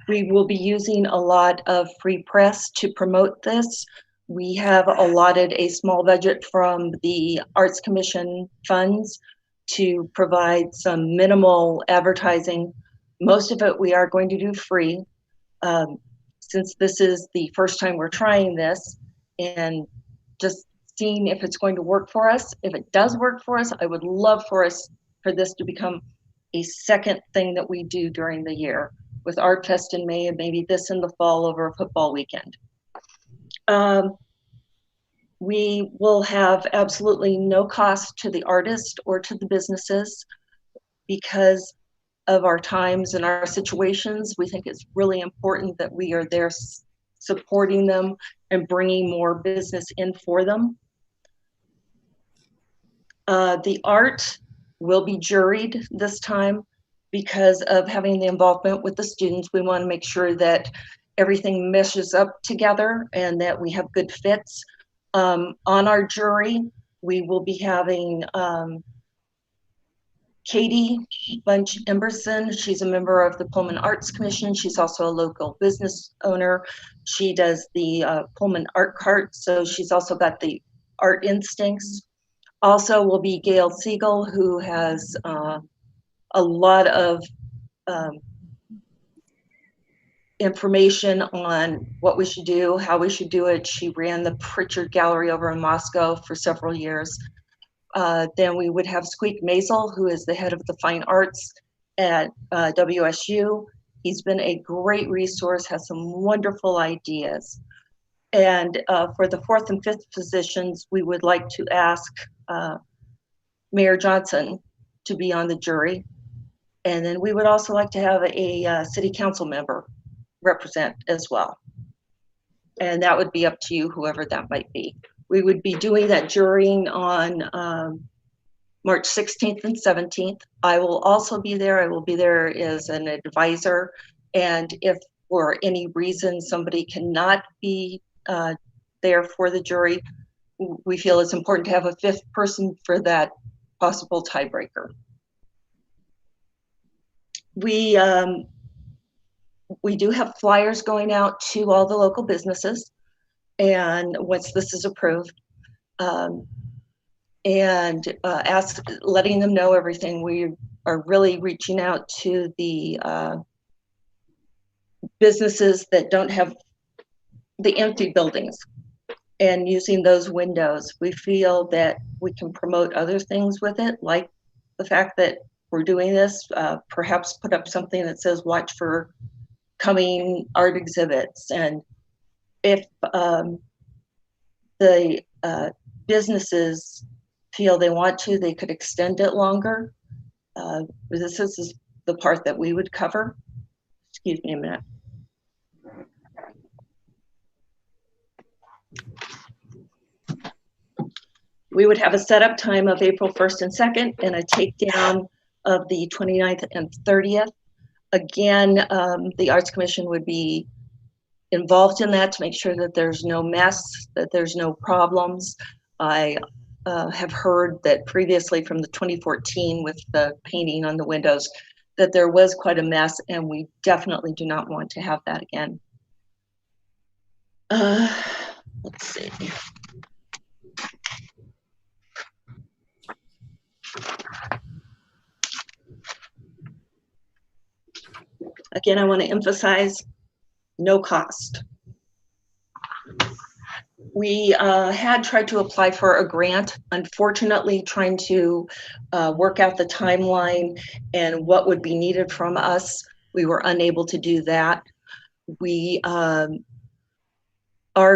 We will be using a lot of free press to promote this. We have allotted a small budget from the Arts Commission funds to provide some minimal advertising. Most of it we are going to do free. Since this is the first time we're trying this and just seeing if it's going to work for us. If it does work for us, I would love for this to become a second thing that we do during the year. with Art Fest in May and maybe this in the fall over a football weekend. We will have absolutely no cost to the artist or to the businesses because of our times and our situations. We think it's really important that we are there supporting them and bringing more business in for them. The art will be juried this time because of having the involvement with the students. We want to make sure that everything meshes up together and that we have good fits. On our jury, we will be having Katie Bunch Emberson. She's a member of the Pullman Arts Commission. She's also a local business owner. She does the Pullman Art Cart, so she's also got the art instincts. Also will be Gail Siegel, who has a lot of information on what we should do, how we should do it. She ran the Pritchard Gallery over in Moscow for several years. Then we would have Squeak Maisel, who is the head of the fine arts at WSU. He's been a great resource, has some wonderful ideas. And for the 4th and 5th positions, we would like to ask Mayor Johnson to be on the jury. And then we would also like to have a city council member represent as well. And that would be up to you, whoever that might be. We would be doing that jurying on March 16th and 17th. I will also be there. I will be there as an advisor. And if for any reason somebody cannot be there for the jury, we feel it's important to have a 5th person for that possible tiebreaker. We do have flyers going out to all the local businesses, and once this is approved, letting them know everything. We are really reaching out to the businesses that don't have the empty buildings and using those windows. We feel that we can promote other things with it, like the fact that we're doing this, perhaps put up something that says watch for coming art exhibits. And if the businesses feel they want to, they could extend it longer. This is the part that we would cover. Excuse me a minute. We would have a setup time of April 1st and 2nd and a takedown of the 29th and 30th. Again, the Arts Commission would be involved in that to make sure that there's no mess, that there's no problems. I have heard that previously from the 2014 with the painting on the windows that there was quite a mess, and we definitely do not want to have that again. Let's see. Again, I want to emphasize no cost. We had tried to apply for a grant. Unfortunately, trying to work out the timeline and what would be needed from us, we were unable to do that. We are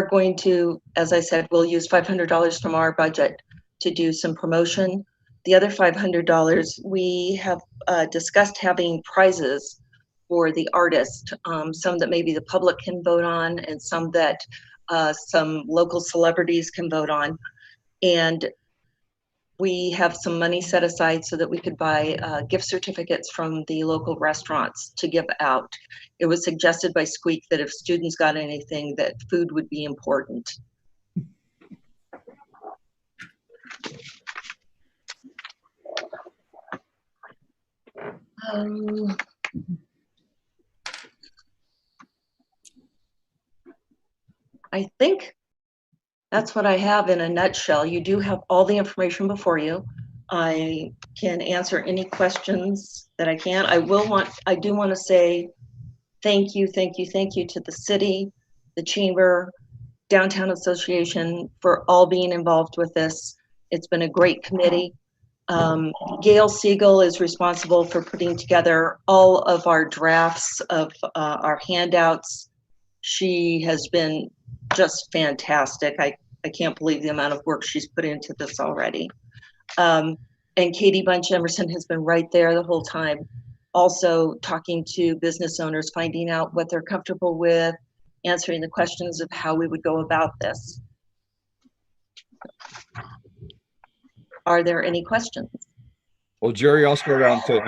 going to, as I said, we'll use $500 from our budget to do some promotion. The other $500, we have discussed having prizes for the artist, some that maybe the public can vote on and some that some local celebrities can vote on. And we have some money set aside so that we could buy gift certificates from the local restaurants to give out. It was suggested by Squeak that if students got anything, that food would be important. I think that's what I have in a nutshell. You do have all the information before you. I can answer any questions that I can. I do want to say thank you to the city, the chamber, Downtown Association for all being involved with this. It's been a great committee. Gail Siegel is responsible for putting together all of our drafts of our handouts. She has been just fantastic. I can't believe the amount of work she's put into this already. And Katie Bunch Emerson has been right there the whole time, also talking to business owners, finding out what they're comfortable with, answering the questions of how we would go about this. Are there any questions? Well, Jerry, I'll start out and say,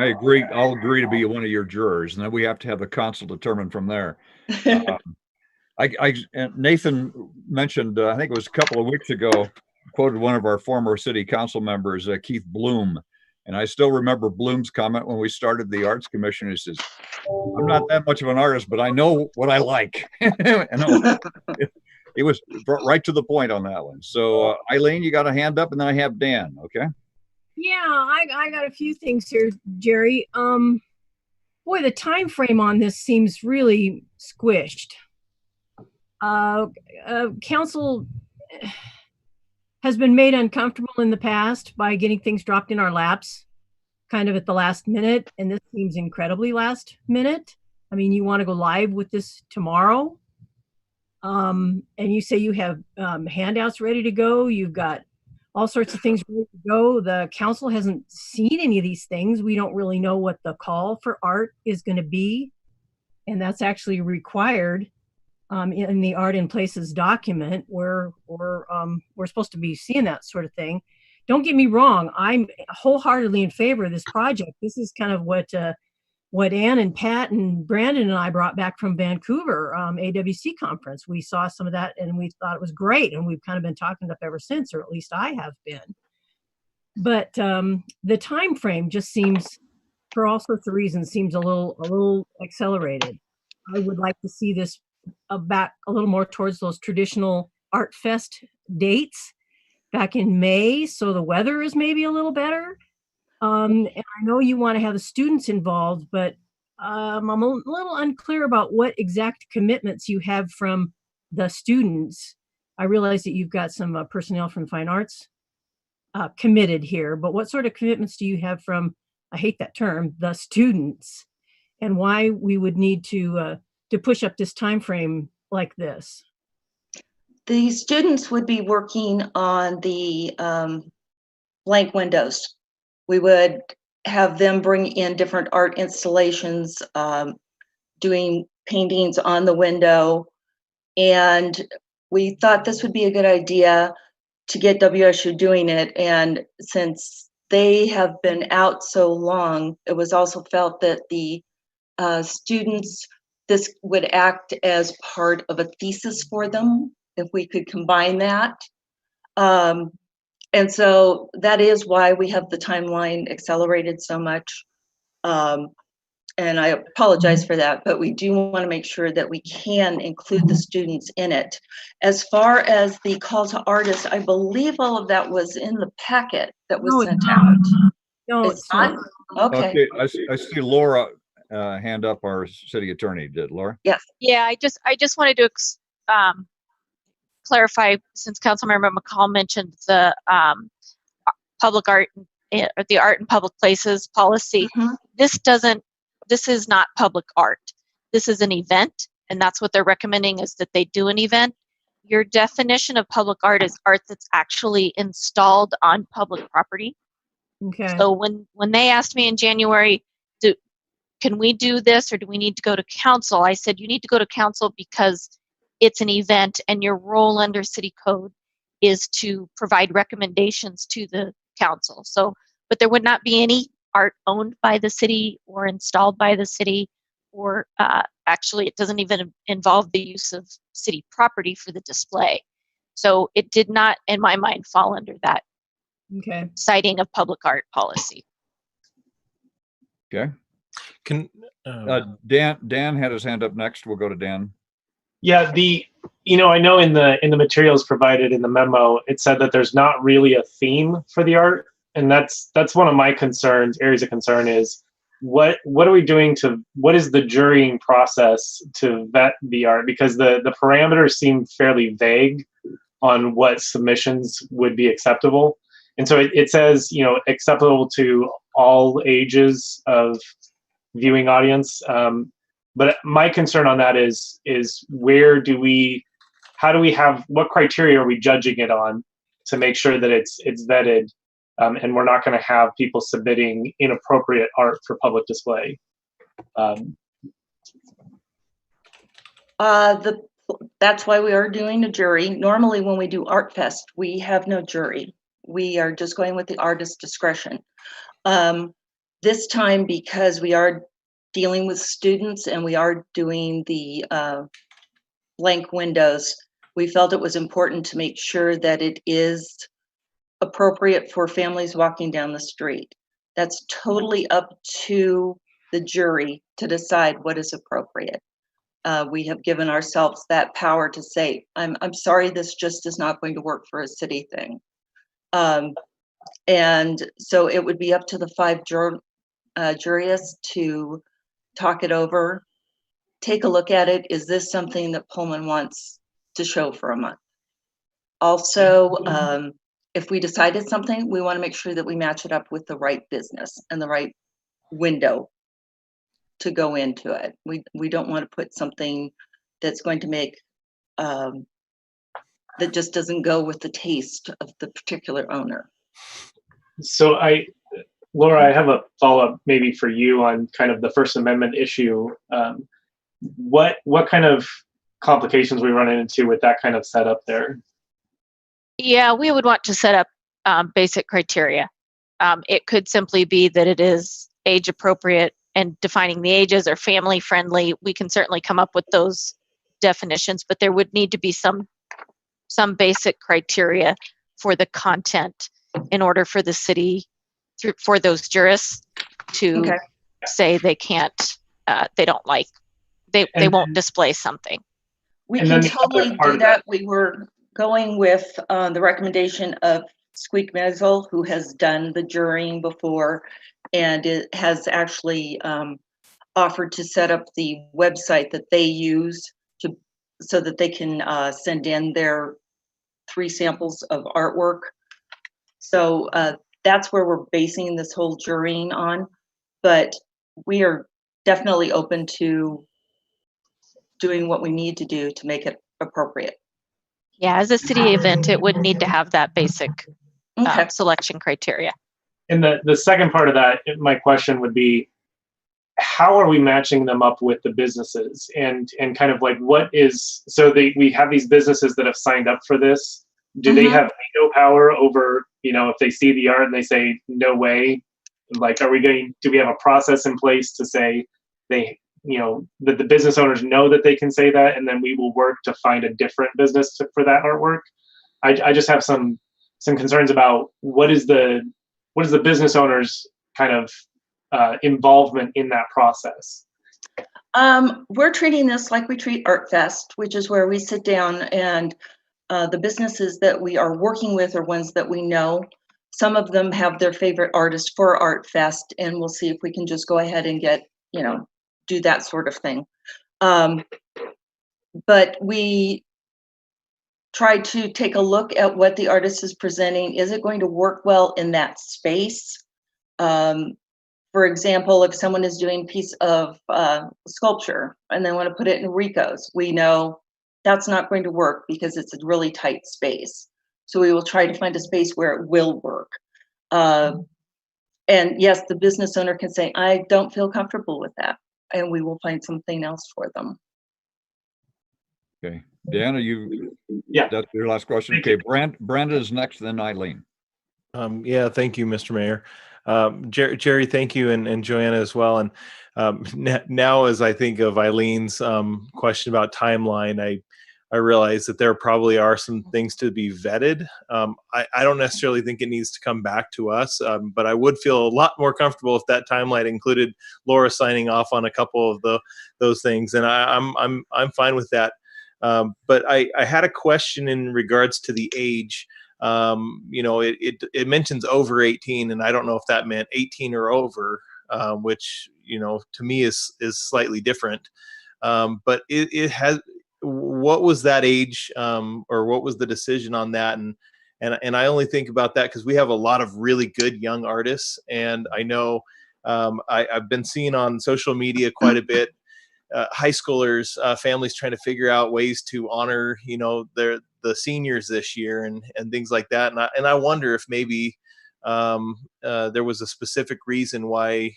I'll agree to be one of your jurors, and then we have to have the council determine from there. Nathan mentioned, I think it was a couple of weeks ago, quoted one of our former city council members, Keith Bloom. And I still remember Bloom's comment when we started the Arts Commission. He says, I'm not that much of an artist, but I know what I like. And it was right to the point on that one. So Eileen, you got a hand up, and then I have Dan, okay? Yeah, I got a few things here, Jerry. Boy, the time frame on this seems really squished. Council has been made uncomfortable in the past by getting things dropped in our laps kind of at the last minute, and this seems incredibly last minute. I mean, you want to go live with this tomorrow, and you say you have handouts ready to go. You've got all sorts of things ready to go. The council hasn't seen any of these things. We don't really know what the call for art is going to be, and that's actually required in the Art in Places document, where we're supposed to be seeing that sort of thing. Don't get me wrong, I'm wholeheartedly in favor of this project. This is kind of what Ann and Pat and Brandon and I brought back from Vancouver AWC conference. We saw some of that and we thought it was great, and we've kind of been talking it up ever since, or at least I have been. But the time frame just seems, for all sorts of reasons, seems a little accelerated. I would like to see this back a little more towards those traditional Art Fest dates back in May, so the weather is maybe a little better. And I know you want to have the students involved, but I'm a little unclear about what exact commitments you have from the students. I realize that you've got some personnel from Fine Arts committed here, but what sort of commitments do you have from, I hate that term, the students, and why we would need to push up this time frame like this? The students would be working on the blank windows. We would have them bring in different art installations, doing paintings on the window. And we thought this would be a good idea to get WSU doing it. And since they have been out so long, it was also felt that the students, this would act as part of a thesis for them, if we could combine that. And so that is why we have the timeline accelerated so much. And I apologize for that, but we do want to make sure that we can include the students in it. As far as the call to artists, I believe all of that was in the packet that was sent out. No, it's not. Okay. I see Laura hand up, our city attorney. Did Laura? Yes. Yeah, I just wanted to clarify, since Councilmember McCall mentioned the public art, the art in public places policy. This is not public art. This is an event, and that's what they're recommending, is that they do an event. Your definition of public art is art that's actually installed on public property. Okay. So when they asked me in January, can we do this or do we need to go to council? I said, you need to go to council because it's an event and your role under city code is to provide recommendations to the council. So, but there would not be any art owned by the city or installed by the city, or actually it doesn't even involve the use of city property for the display. So it did not, in my mind, fall under that citing of public art policy. Okay. Dan had his hand up next. We'll go to Dan. Yeah, I know in the materials provided in the memo, it said that there's not really a theme for the art. And that's one of my areas of concern is what are we doing what is the jurying process to vet the art? Because the parameters seem fairly vague on what submissions would be acceptable. And so it says, acceptable to all ages of viewing audience. But my concern on that is what criteria are we judging it on to make sure that it's vetted, and we're not going to have people submitting inappropriate art for public display. That's why we are doing a jury. Normally when we do Art Fest, we have no jury. We are just going with the artist's discretion. This time, because we are dealing with students and we are doing the blank windows, we felt it was important to make sure that it is appropriate for families walking down the street. That's totally up to the jury to decide what is appropriate. We have given ourselves that power to say, I'm sorry, this just is not going to work for a city thing. And so it would be up to the 5 jurists to talk it over, take a look at it. Is this something that Pullman wants to show for a month? Also, if we decided something, we want to make sure that we match it up with the right business and the right window to go into it. We don't want to put something that's going to make that just doesn't go with the taste of the particular owner. So Laura, I have a follow-up maybe for you on kind of the First Amendment issue. What kind of complications we run into with that kind of setup there? Yeah, we would want to set up basic criteria. It could simply be that it is age appropriate, and defining the ages or family friendly. We can certainly come up with those definitions, but there would need to be some basic criteria for the content in order for the city, for those jurists to say they can't, they don't like, they won't display something. We can totally do that. We were going with the recommendation of Squeak Mezel, who has done the jurying before, and it has actually offered to set up the website that they use so that they can send in their 3 samples of artwork. So that's where we're basing this whole jurying on, but we are definitely open to doing what we need to do to make it appropriate. Yeah, as a city event, it would need to have that basic selection criteria. And the second part of that, my question would be, how are we matching them up with the businesses, and kind of like what is, so we have these businesses that have signed up for this. Do they have veto power over, if they see the art and they say no way, like do we have a process in place to say that the business owners know that they can say that, and then we will work to find a different business for that artwork? I just have some concerns about what is the business owner's kind of involvement in that process. We're treating this like we treat Art Fest, which is where we sit down and the businesses that we are working with are ones that we know. Some of them have their favorite artist for Art Fest, and we'll see if we can just go ahead and get, do that sort of thing. But we try to take a look at what the artist is presenting. Is it going to work well in that space? For example, if someone is doing a piece of sculpture and they want to put it in Rico's, we know that's not going to work because it's a really tight space. So we will try to find a space where it will work. And yes, the business owner can say, I don't feel comfortable with that, and we will find something else for them. Okay, Deanna, that's your last question. Okay, Brenda is next, then Eileen. Yeah, thank you, Mr. Mayor. Jerry, thank you, and Joanna as well. And now, as I think of Eileen's question about timeline, I realize that there probably are some things to be vetted. I don't necessarily think it needs to come back to us, but I would feel a lot more comfortable if that timeline included Laura signing off on a couple of those things, and I'm fine with that. But I had a question in regards to the age. It mentions over 18, and I don't know if that meant 18 or over, which to me is slightly different. But it has. What was that age, or what was the decision on that? And I only think about that because we have a lot of really good young artists, and I know I've been seeing on social media quite a bit high schoolers, families trying to figure out ways to honor, the seniors this year and things like that. And I wonder if maybe there was a specific reason why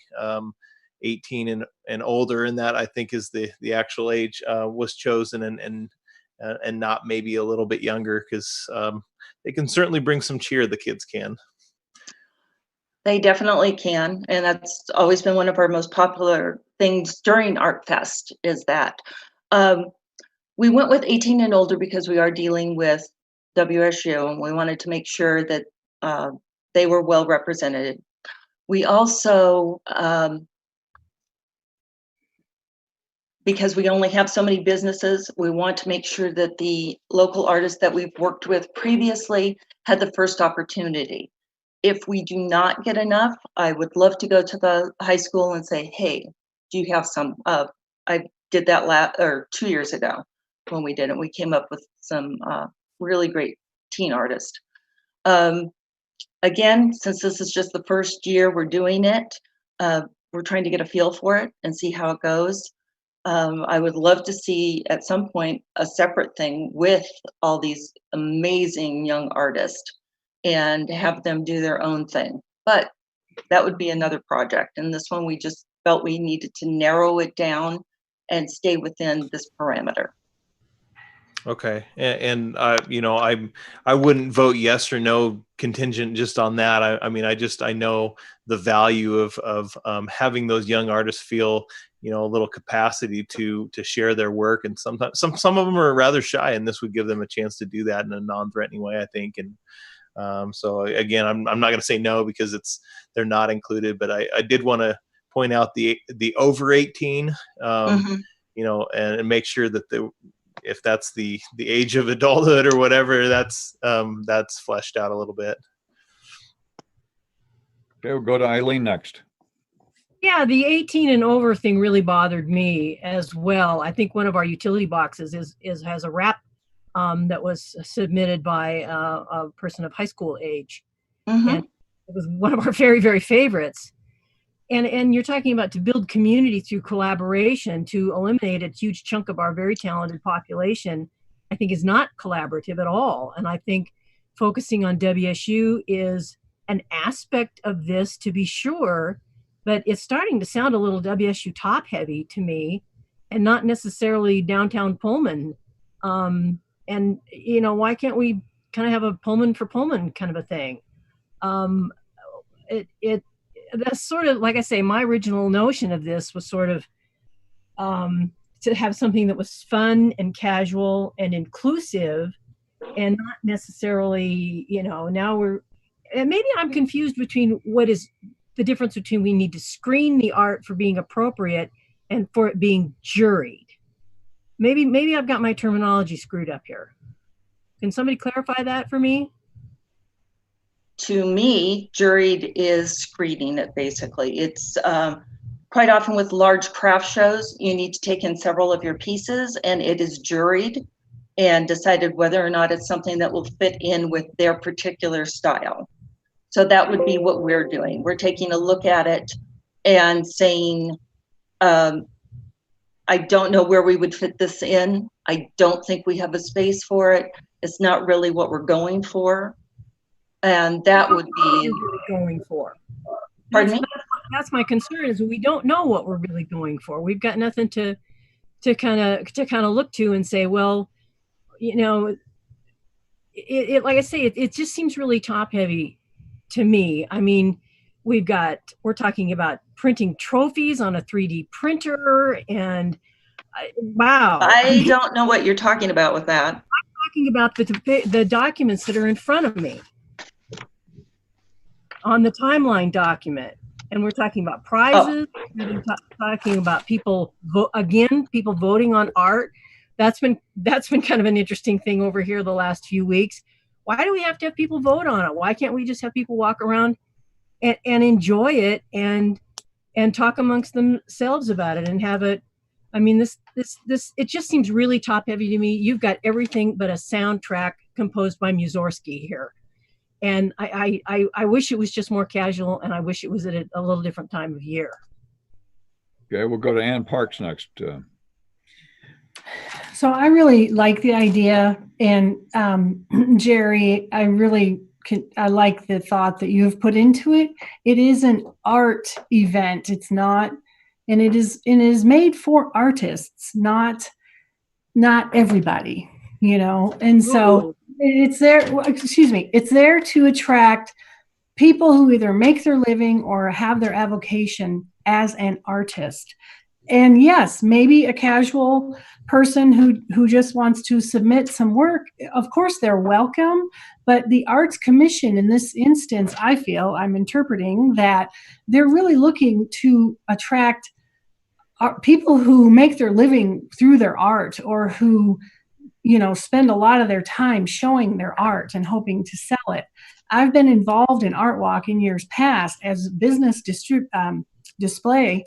18 and older, and that I think is the actual age, was chosen, and not maybe a little bit younger, because they can certainly bring some cheer. The kids can. They definitely can, and that's always been one of our most popular things during Art Fest, is that. We went with 18 and older because we are dealing with WSU, and we wanted to make sure that they were well represented. We also, because we only have so many businesses, we want to make sure that the local artists that we've worked with previously had the first opportunity. If we do not get enough, I would love to go to the high school and say, hey, do you have some? I did that 2 years ago when we did it. We came up with some really great teen artists. Again, since this is just the first year we're doing it, we're trying to get a feel for it and see how it goes. I would love to see at some point a separate thing with all these amazing young artists and have them do their own thing. But that would be another project. And this one, we just felt we needed to narrow it down and stay within this parameter. Okay, and I wouldn't vote yes or no contingent just on that. I know the value of having those young artists feel a little capacity to share their work, and sometimes some of them are rather shy, and this would give them a chance to do that in a non-threatening way, I think. And so again, I'm not going to say no because they're not included, but I did want to point out the over 18, and make sure that if that's the age of adulthood or whatever, that's fleshed out a little bit. Okay, we'll go to Eileen next. Yeah, the 18 and over thing really bothered me as well. I think one of our utility boxes has a rap that was submitted by a person of high school age, and it was one of our very, very favorites. And you're talking about to build community through collaboration, to eliminate a huge chunk of our very talented population, I think is not collaborative at all. And I think focusing on WSU is an aspect of this, to be sure, but it's starting to sound a little WSU top heavy to me, and not necessarily downtown Pullman. And why can't we kind of have a Pullman for Pullman kind of a thing? That's sort of, like I say, my original notion of this was sort of to have something that was fun and casual and inclusive, and not necessarily, and maybe I'm confused between what is the difference between we need to screen the art for being appropriate and for it being juried. Maybe I've got my terminology screwed up here. Can somebody clarify that for me? To me, juried is screening it, basically. It's quite often with large craft shows, you need to take in several of your pieces, and it is juried and decided whether or not it's something that will fit in with their particular style. So that would be what we're doing. We're taking a look at it and saying, I don't know where we would fit this in. I don't think we have a space for it. It's not really what we're going for. And that would be going for. Pardon me? That's my concern, is we don't know what we're really going for. We've got nothing to kind of look to and say, well, it like I say, it just seems really top heavy to me. I mean, we're talking about printing trophies on a 3D printer, and wow. I don't know what you're talking about with that. I'm talking about the documents that are in front of me on the timeline document. And we're talking about prizes. We're talking about people voting on art. That's been kind of an interesting thing over here the last few weeks. Why do we have to have people vote on it? Why can't we just have people walk around and enjoy it and talk amongst themselves about it and have it? I mean, this it just seems really top heavy to me. You've got everything but a soundtrack composed by Mussorgsky here. And I wish it was just more casual, and I wish it was at a little different time of year. Okay, we'll go to Ann Parks next. So I really like the idea, and Jerry, I like the thought that you have put into it. It is an art event. It's not, and it is made for artists, not everybody, And so it's there. Well, excuse me. It's there to attract people who either make their living or have their avocation as an artist. And yes, maybe a casual person who just wants to submit some work, of course they're welcome, but the Arts Commission in this instance, I feel, I'm interpreting that they're really looking to attract people who make their living through their art, or who spend a lot of their time showing their art and hoping to sell it. I've been involved in Art Walk in years past as business display.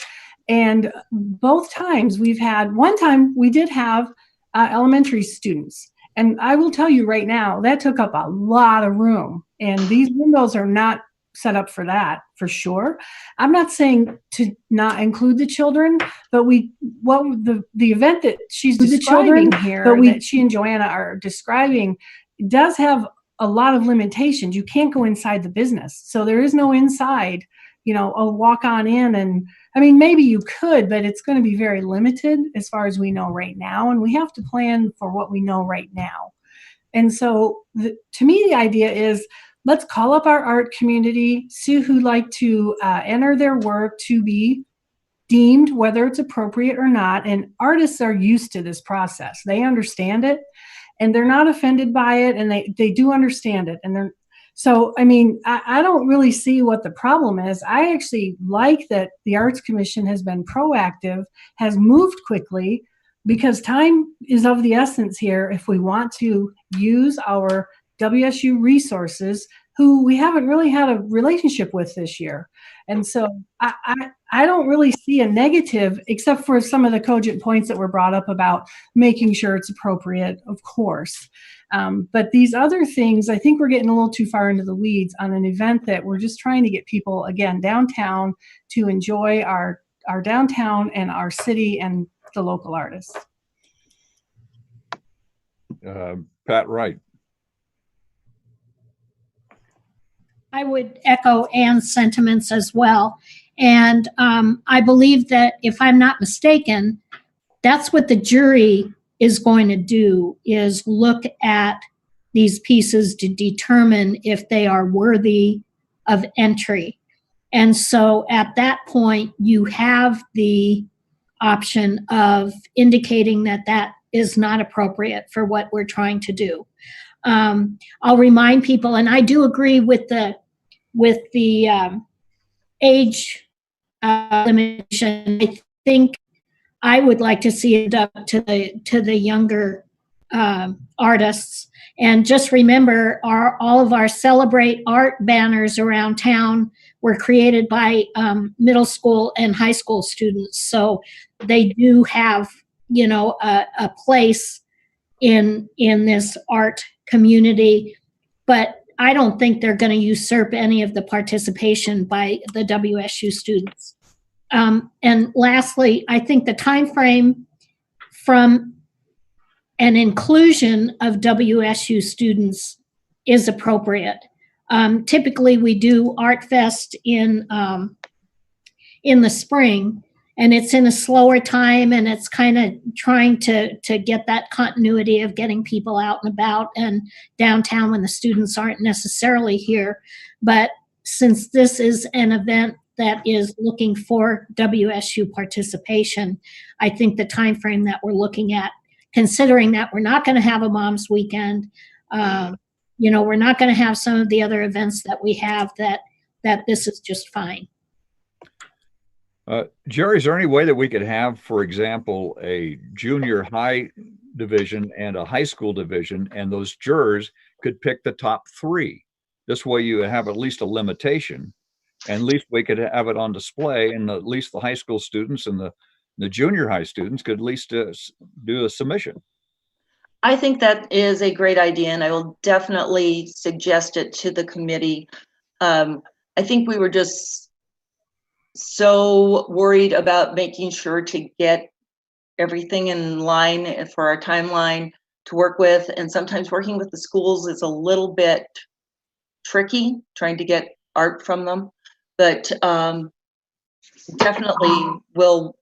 And both times one time we did have elementary students. And I will tell you right now, that took up a lot of room. And these windows are not set up for that, for sure. I'm not saying to not include the children, but the event that she's describing here, that she and Joanna are describing, does have a lot of limitations. You can't go inside the business. So there is no inside, walk on in. And I mean, maybe you could, but it's going to be very limited as far as we know right now. And we have to plan for what we know right now. And so to me, the idea is, let's call up our art community, see who'd like to enter their work to be deemed, whether it's appropriate or not. And artists are used to this process. They understand it, and they're not offended by it, and they do understand it. And so, I mean, I don't really see what the problem is. I actually like that the Arts Commission has been proactive, has moved quickly, because time is of the essence here if we want to use our WSU resources, who we haven't really had a relationship with this year. And so I don't really see a negative, except for some of the cogent points that were brought up about making sure it's appropriate, of course. But these other things, I think we're getting a little too far into the weeds on an event that we're just trying to get people, again, downtown to enjoy our downtown and our city and the local artists. Pat Wright. I would echo Ann's sentiments as well. And I believe that, if I'm not mistaken, that's what the jury is going to do, is look at these pieces to determine if they are worthy of entry. And so at that point, you have the option of indicating that that is not appropriate for what we're trying to do. I'll remind people, and I do agree with the age limitation. I think I would like to see it up to the younger artists. And just remember, all of our Celebrate Art banners around town were created by middle school and high school students. So they do have, a place in this art community, but I don't think they're going to usurp any of the participation by the WSU students. And lastly, I think the time frame from an inclusion of WSU students is appropriate. Typically, we do Art Fest in the spring, and it's in a slower time, and it's kind of trying to get that continuity of getting people out and about and downtown when the students aren't necessarily here. But since this is an event that is looking for WSU participation, I think the time frame that we're looking at, considering that we're not going to have a mom's weekend, we're not going to have some of the other events that we have, that this is just fine. Jerry, is there any way that we could have, for example, a junior high division and a high school division, and those jurors could pick the top three? This way you have at least a limitation, and at least we could have it on display, and at least the high school students and the junior high students could at least do a submission. I think that is a great idea, and I will definitely suggest it to the committee. I think we were just so worried about making sure to get everything in line for our timeline to work with, and sometimes working with the schools is a little bit tricky, trying to get art from them, but definitely will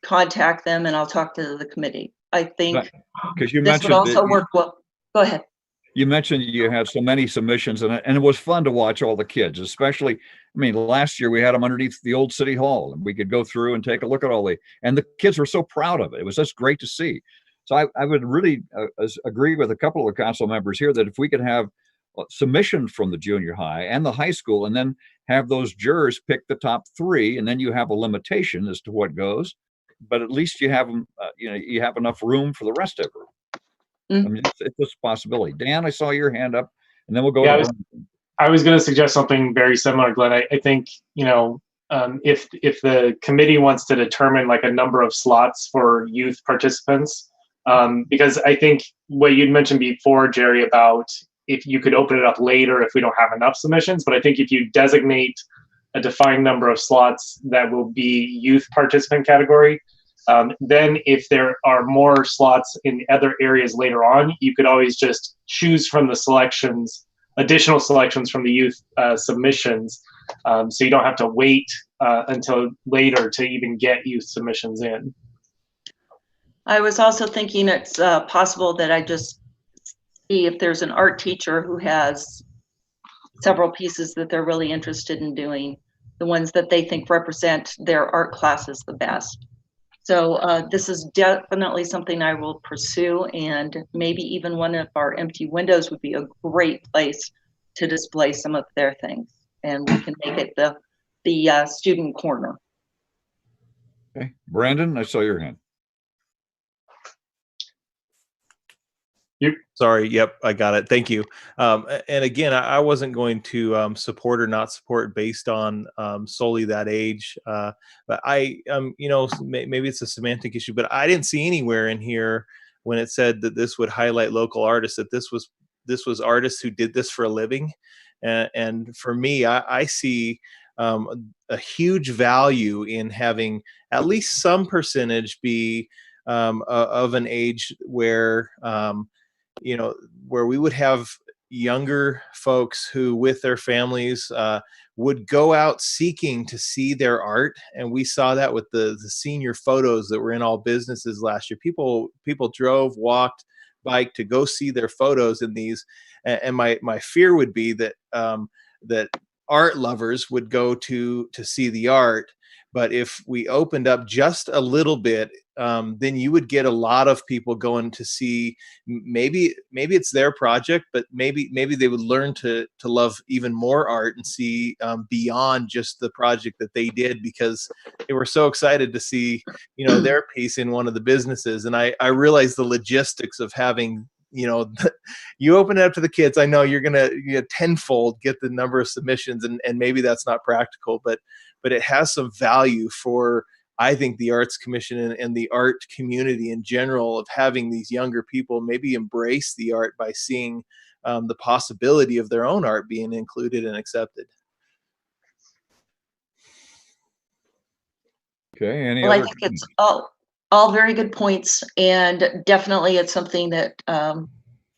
contact them and I'll talk to the committee. I think because you this would mentioned that also work well. Go ahead. you mentioned you had so many submissions, and it was fun to watch all the kids, especially, I mean, last year we had them underneath the old city hall, and we could go through and take a look at and the kids were so proud of it. It was just great to see. So I would really agree with a couple of the council members here that if we could have submission from the junior high and the high school, and then have those jurors pick the top 3, and then you have a limitation as to what goes, but at least you have them, you have enough room for the rest of it. I mean, it's just a possibility. Dan, I saw your hand up, and then we'll go to I was going to suggest something very similar, Glenn. I think, if the committee wants to determine like a number of slots for youth participants, because I think what you'd mentioned before, Jerry, about if you could open it up later if we don't have enough submissions, but I think if you designate a defined number of slots that will be youth participant category, then if there are more slots in other areas later on, you could always just choose from the selections, additional selections from the youth submissions. So you don't have to wait until later to even get youth submissions in. I was also thinking it's possible that I just see if there's an art teacher who has several pieces that they're really interested in doing, the ones that they think represent their art classes the best. So this is definitely something I will pursue, and maybe even one of our empty windows would be a great place to display some of their things, and we can make it the student corner. Okay, Brandon, I saw your hand. Sorry. Yep, I got it. Thank you. And again, I wasn't going to support or not support based on solely that age. But maybe it's a semantic issue, but I didn't see anywhere in here when it said that this would highlight local artists, that this was artists who did this for a living. And for me, I see a huge value in having at least some percentage be of an age where where we would have younger folks who with their families would go out seeking to see their art. And we saw that with the senior photos that were in all businesses last year. People drove, walked, biked to go see their photos in these. And my fear would be that that art lovers would go to see the art. But if we opened up just a little bit, then you would get a lot of people going to see, maybe it's their project, but maybe they would learn to love even more art and see beyond just the project that they did, because they were so excited to see, their piece in one of the businesses. And I realize the logistics of having, you open it up to the kids. I know you're going to tenfold get the number of submissions, and maybe that's not practical, but it has some value for, I think, the Arts Commission and the art community in general, of having these younger people maybe embrace the art by seeing the possibility of their own art being included and accepted. Okay. Well, I think it's all very good points, and definitely it's something that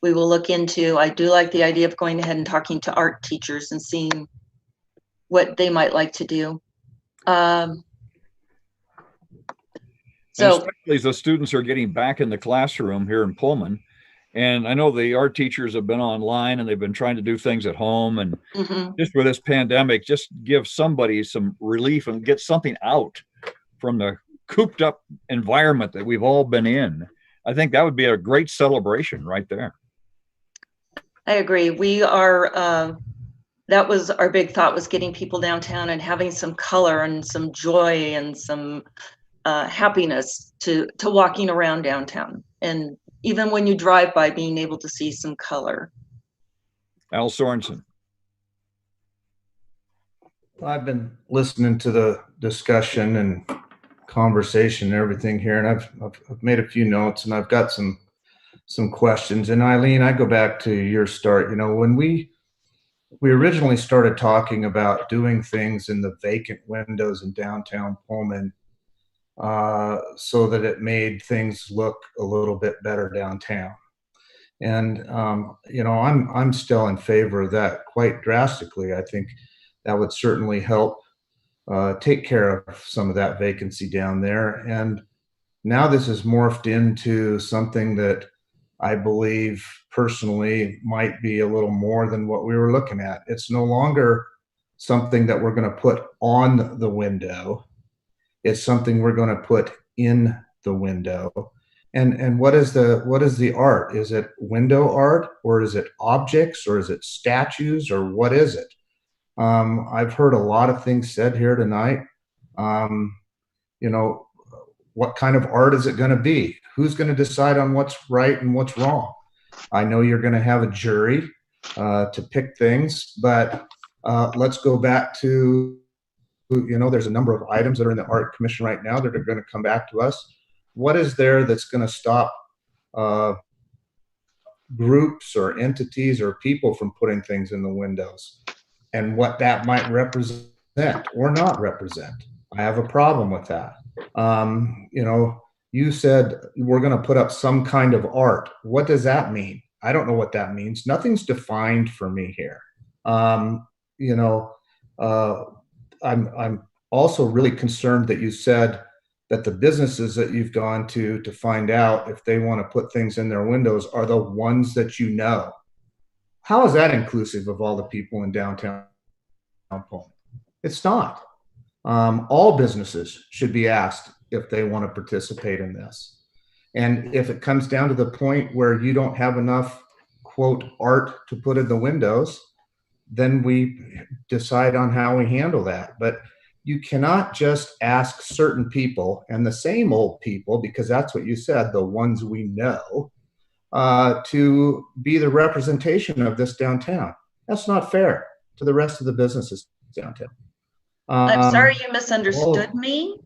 we will look into. I do like the idea of going ahead and talking to art teachers and seeing what they might like to do. So especially as the students are getting back in the classroom here in Pullman. And I know the art teachers have been online and they've been trying to do things at home, and just with this pandemic, just give somebody some relief and get something out from the cooped up environment that we've all been in. I think that would be a great celebration right there. I agree. We are, that was our big thought, was getting people downtown and having some color and some joy and some happiness to walking around downtown. And even when you drive by, being able to see some color. Al Sorensen. I've been listening to the discussion and conversation and everything here, and I've made a few notes, and I've got some some questions. And Eileen, I go back to your start. You know, when we originally started talking about doing things in the vacant windows in downtown Pullman, so that it made things look a little bit better downtown. And you know, I'm still in favor of that quite drastically. I think that would certainly help take care of some of that vacancy down there. And now this has morphed into something that I believe personally might be a little more than what we were looking at. It's no longer something that we're going to put on the window. It's something we're going to put in the window. And what is the art? Is it window art, or is it objects, or is it statues, or what is it? I've heard a lot of things said here tonight. You know, what kind of art is it going to be? Who's going to decide on what's right and what's wrong? I know you're going to have a jury to pick things, but let's go back to, you know, there's a number of items that are in the art commission right now that are going to come back to us. What is there that's going to stop groups or entities or people from putting things in the windows, and what that might represent or not represent? I have a problem with that. You know, you said we're going to put up some kind of art. What does that mean? I don't know what that means. Nothing's defined for me here. You know, I'm also really concerned that you said that the businesses that you've gone to find out if they want to put things in their windows are the ones that you know. How is that inclusive of all the people in downtown Pullman? It's not. All businesses should be asked if they want to participate in this. And if it comes down to the point where you don't have enough, quote, art to put in the windows, then we decide on how we handle that. But you cannot just ask certain people, and the same old people, because that's what you said, the ones we know, to be the representation of this downtown. That's not fair to the rest of the businesses downtown. I'm sorry you misunderstood me,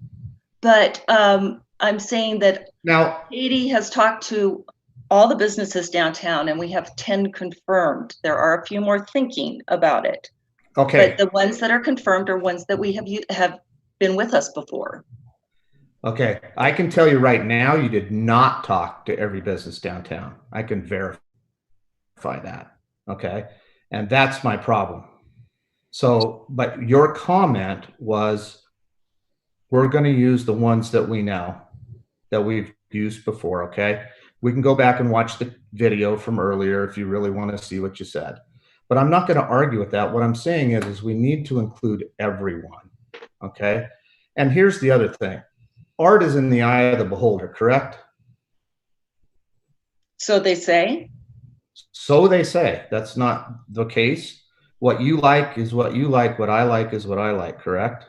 but I'm saying that now Katie has talked to all the businesses downtown, and we have 10 confirmed. There are a few more thinking about it. Okay. But the ones that are confirmed are ones that we have been with us before. Okay. I can tell you right now, you did not talk to every business downtown. I can verify that. Okay. And that's my problem. So, but your comment was, we're going to use the ones that we know, that we've used before. Okay. We can go back and watch the video from earlier if you really want to see what you said. But I'm not going to argue with that. What I'm saying is we need to include everyone. Okay. And here's the other thing. Art is in the eye of the beholder, correct? So they say? So they say. That's not the case. What you like is what you like. What I like is what I like, correct?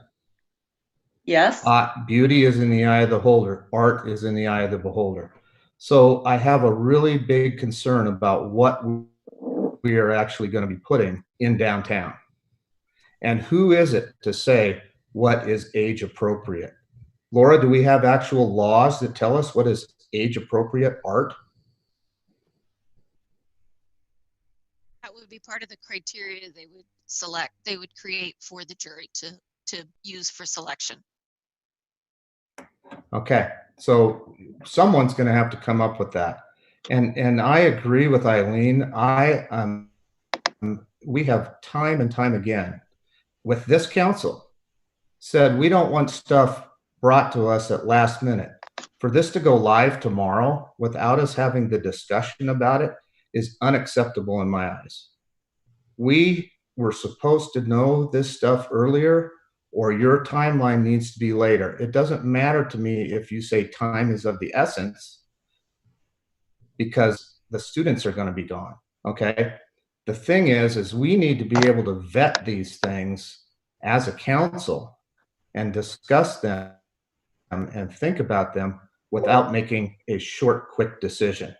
Yes. Beauty is in the eye of the beholder. Art is in the eye of the beholder. So I have a really big concern about what we are actually going to be putting in downtown. And who is it to say what is age appropriate? Laura, do we have actual laws that tell us what is age appropriate art? That would be part of the criteria they would create for the jury to use for selection. Okay, so someone's going to have to come up with that. And I agree with Eileen. We have time and time again with this council said we don't want stuff brought to us at last minute. For this to go live tomorrow without us having the discussion about it is unacceptable in my eyes. We were supposed to know this stuff earlier, or your timeline needs to be later. It doesn't matter to me if you say time is of the essence, because the students are going to be gone. Okay. The thing is we need to be able to vet these things as a council and discuss them and think about them without making a short, quick decision.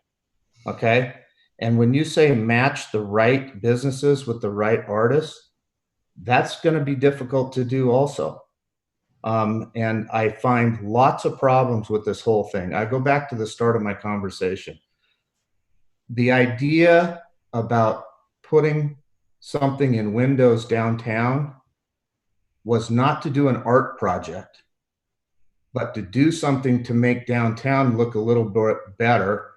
Okay. And when you say match the right businesses with the right artists, that's going to be difficult to do also. And I find lots of problems with this whole thing. I go back to the start of my conversation. the idea about putting something in windows downtown was not to do an art project, but to do something to make downtown look a little bit better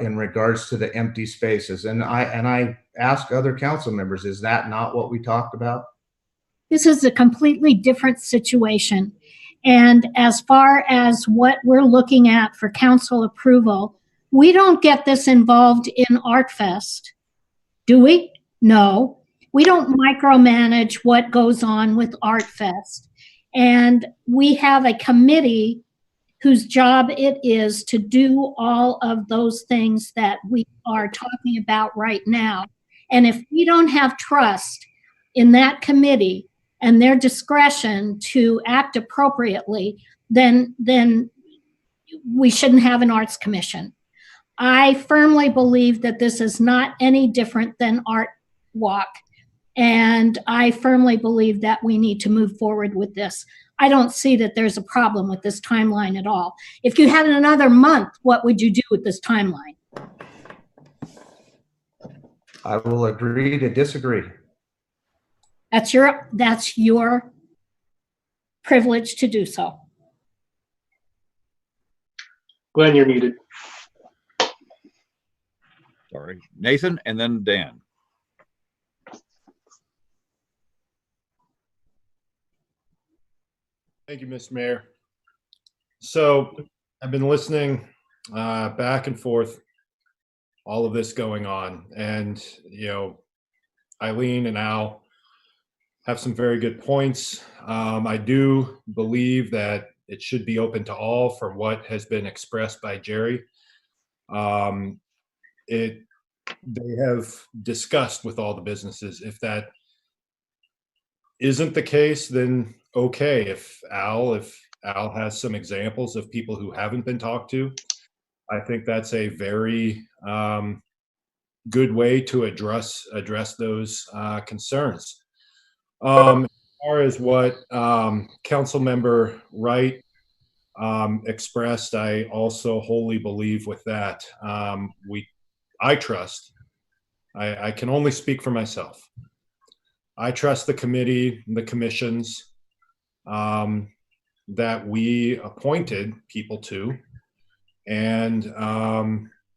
in regards to the empty spaces. And I ask other council members, is that not what we talked about? This is a completely different situation. And as far as what we're looking at for council approval, we don't get this involved in ArtFest, do we? No. We don't micromanage what goes on with ArtFest. And we have a committee whose job it is to do all of those things that we are talking about right now. And if we don't have trust in that committee and their discretion to act appropriately, then we shouldn't have an arts commission. I firmly believe that this is not any different than Art Walk. And I firmly believe that we need to move forward with this. I don't see that there's a problem with this timeline at all. If you had another month, what would you do with this timeline? I will agree to disagree. That's your privilege to do so. Glenn, you're muted. Sorry. Nathan, and then Dan. Thank you, Mr. Mayor. So I've been listening back and forth, all of this going on. And, Eileen and Al have some very good points. I do believe that it should be open to all from what has been expressed by Jerry. They have discussed with all the businesses. If that isn't the case, then okay. If Al has some examples of people who haven't been talked to, I think that's a very good way to address those concerns. As far as what Councilmember Wright expressed, I also wholly believe with that. I trust. I can only speak for myself. I trust the committee, the commissions that we appointed people to, and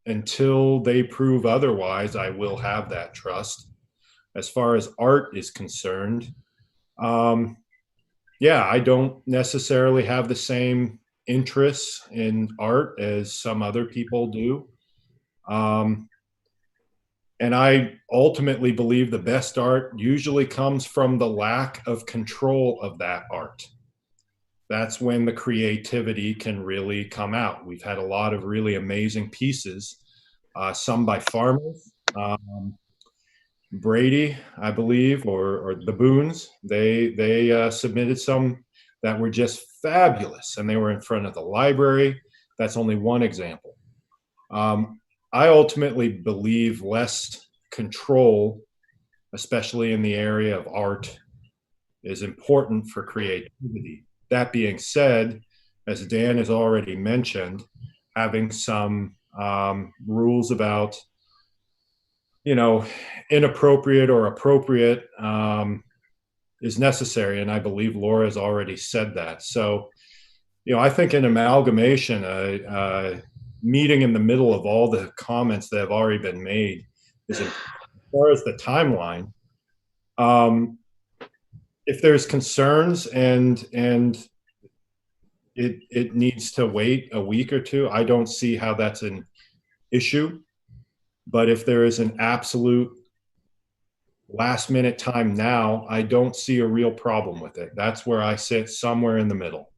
until they prove otherwise, I will have that trust. As far as art is concerned, I don't necessarily have the same interests in art as some other people do. And I ultimately believe the best art usually comes from the lack of control of that art. That's when the creativity can really come out. We've had a lot of really amazing pieces, some by farmers. Brady, I believe, or the Boons, they submitted some that were just fabulous, and they were in front of the library. That's only one example. I ultimately believe less control, especially in the area of art, is important for creativity. That being said, as Dan has already mentioned, having some rules about, inappropriate or appropriate is necessary. And I believe Laura has already said that. So, I think an amalgamation, meeting in the middle of all the comments that have already been made is important. As far as the timeline, if there's concerns and it needs to wait a week or two, I don't see how that's an issue. But if there is an absolute last minute time now, I don't see a real problem with it. That's where I sit, somewhere in the middle.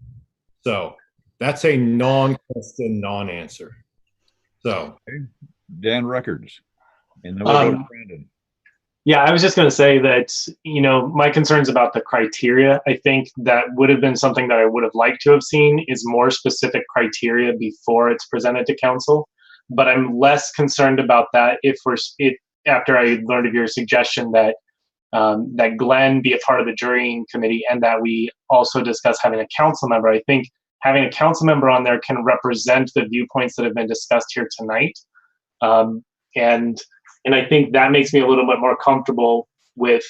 So that's a non-question, non-answer. So, okay. Dan Records, and then we'll go to Brandon. Yeah, I was just going to say that, my concerns about the criteria, I think that would have been something that I would have liked to have seen is more specific criteria before it's presented to council. But I'm less concerned about that after I learned of your suggestion that that Glenn be a part of the jurying committee and that we also discuss having a council member. I think having a council member on there can represent the viewpoints that have been discussed here tonight. And I think that makes me a little bit more comfortable with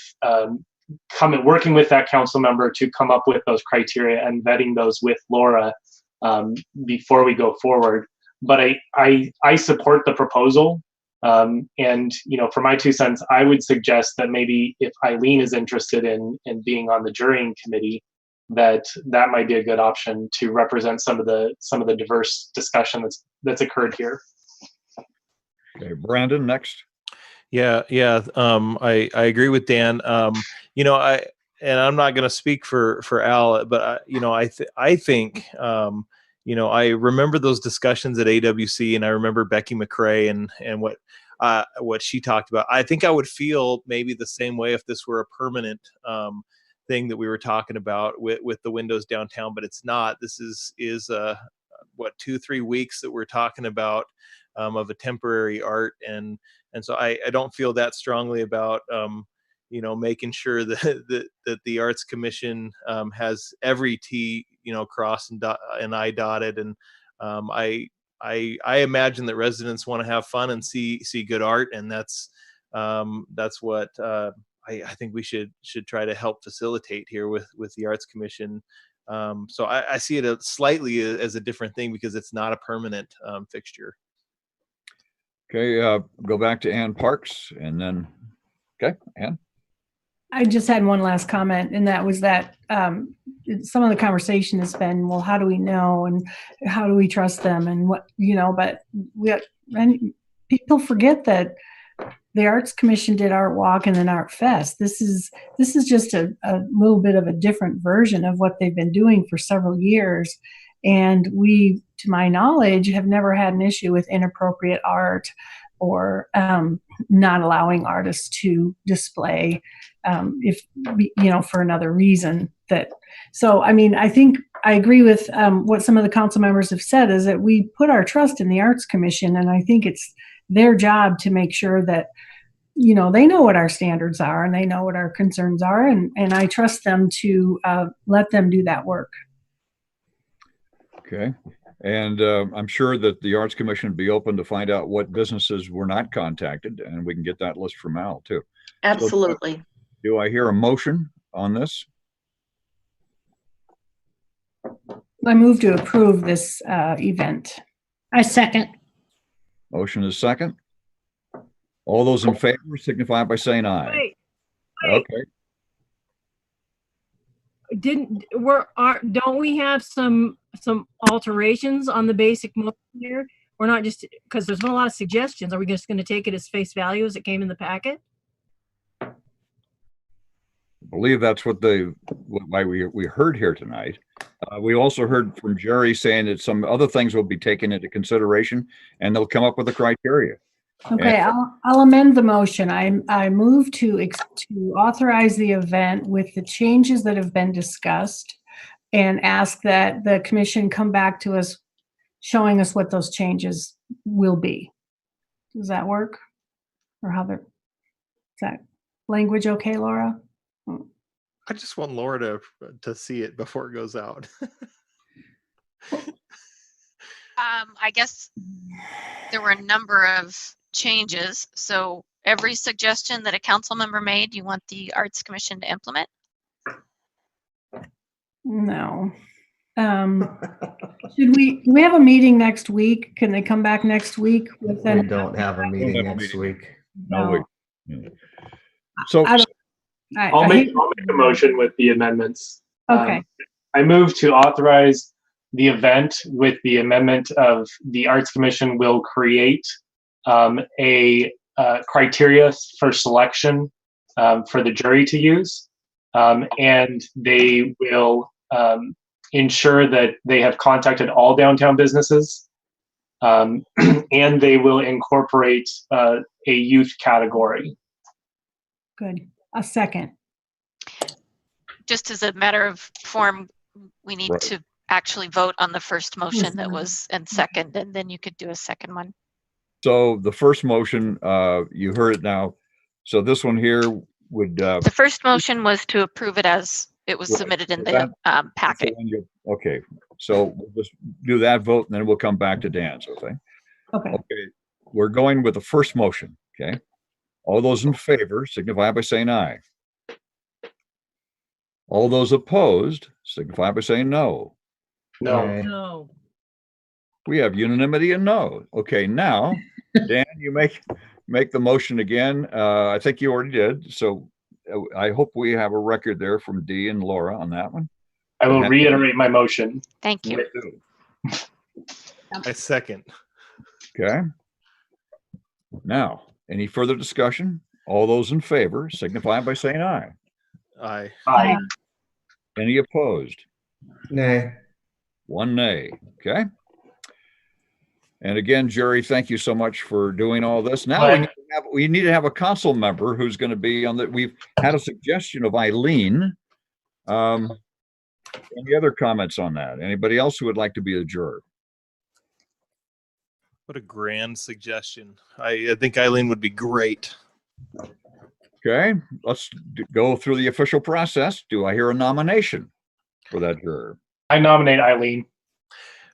working with that council member to come up with those criteria and vetting those with Laura before we go forward. But I support the proposal. And, for my 2 cents, I would suggest that maybe if Eileen is interested in being on the jurying committee, that might be a good option to represent some of the diverse discussion that's occurred here. Okay, Brandon, next. Yeah. I agree with Dan. And I'm not going to speak for Al, but I think I remember those discussions at AWC, and I remember Becky McRae and what she talked about. I think I would feel maybe the same way if this were a permanent thing that we were talking about with the windows downtown, but it's not. This is 2-3 weeks that we're talking about of a temporary art, and so I don't feel that strongly about making sure that the Arts Commission has every T crossed and I dotted, and I imagine that residents want to have fun and see good art, and that's what I think we should try to help facilitate here with the Arts Commission. So I see it slightly as a different thing because it's not a permanent fixture. Okay, go back to Ann Parks, and then, okay, Ann. I just had one last comment, and that was that some of the conversation has been, well, how do we know, and how do we trust them, and what, but people forget that the Arts Commission did Art Walk and then Art Fest. This is just a little bit of a different version of what they've been doing for several years. And we, to my knowledge, have never had an issue with inappropriate art or not allowing artists to display if for another reason. I think I agree with what some of the council members have said, is that we put our trust in the Arts Commission, and I think it's their job to make sure that they know what our standards are and they know what our concerns are, and I trust them to let them do that work. Okay. And I'm sure that the Arts Commission would be open to find out what businesses were not contacted, and we can get that list from Al too. Absolutely. So, do I hear a motion on this? I move to approve this event. I second. Motion is second. All those in favor signify by saying aye. Wait. Okay. Don't we have some alterations on the basic motion here? We're not just, because there's been a lot of suggestions. Are we just going to take it as face value as it came in the packet? I believe that's what we heard here tonight. We also heard from Jerry saying that some other things will be taken into consideration, and they'll come up with the criteria. Okay, I'll amend the motion. I move to authorize the event with the changes that have been discussed, and ask that the commission come back to us showing us what those changes will be. Does that work? Or is that language okay, Laura? I just want Laura to see it before it goes out. I guess there were a number of changes. So every suggestion that a council member made, you want the Arts Commission to implement? No. Do we have a meeting next week? Can they come back next week? We don't have a meeting next week. No. So I'll make a motion with the amendments. Okay. I move to authorize the event with the amendment of the Arts Commission will create a criteria for selection for the jury to use, and they will ensure that they have contacted all downtown businesses, and they will incorporate a youth category. Good. A second. Just as a matter of form, we need to actually vote on the first motion that was and second, and then you could do a second one. So the first motion, you heard it now. So this one here would. The first motion was to approve it as it was submitted in the packet. Okay, so we'll just do that vote, and then we'll come back to Dan's. Okay. Okay. we're going with the first motion, okay? All those in favor signify by saying aye. All those opposed signify by saying no. No. No. We have unanimity and no. Okay, now, Dan, you make the motion again. I think you already did. So I hope we have a record there from Dee and Laura on that one. I will reiterate my motion. Thank you. I second. Okay. Now, any further discussion? All those in favor signify by saying aye. Aye. Aye. Any opposed? Nay. One nay. Okay. And again, Jerry, thank you so much for doing all this. Now we need to have a council member who's going to be on that. We've had a suggestion of Eileen. Any other comments on that? Anybody else who would like to be a juror? What a grand suggestion. I think Eileen would be great. Okay, let's go through the official process. Do I hear a nomination for that juror? I nominate Eileen.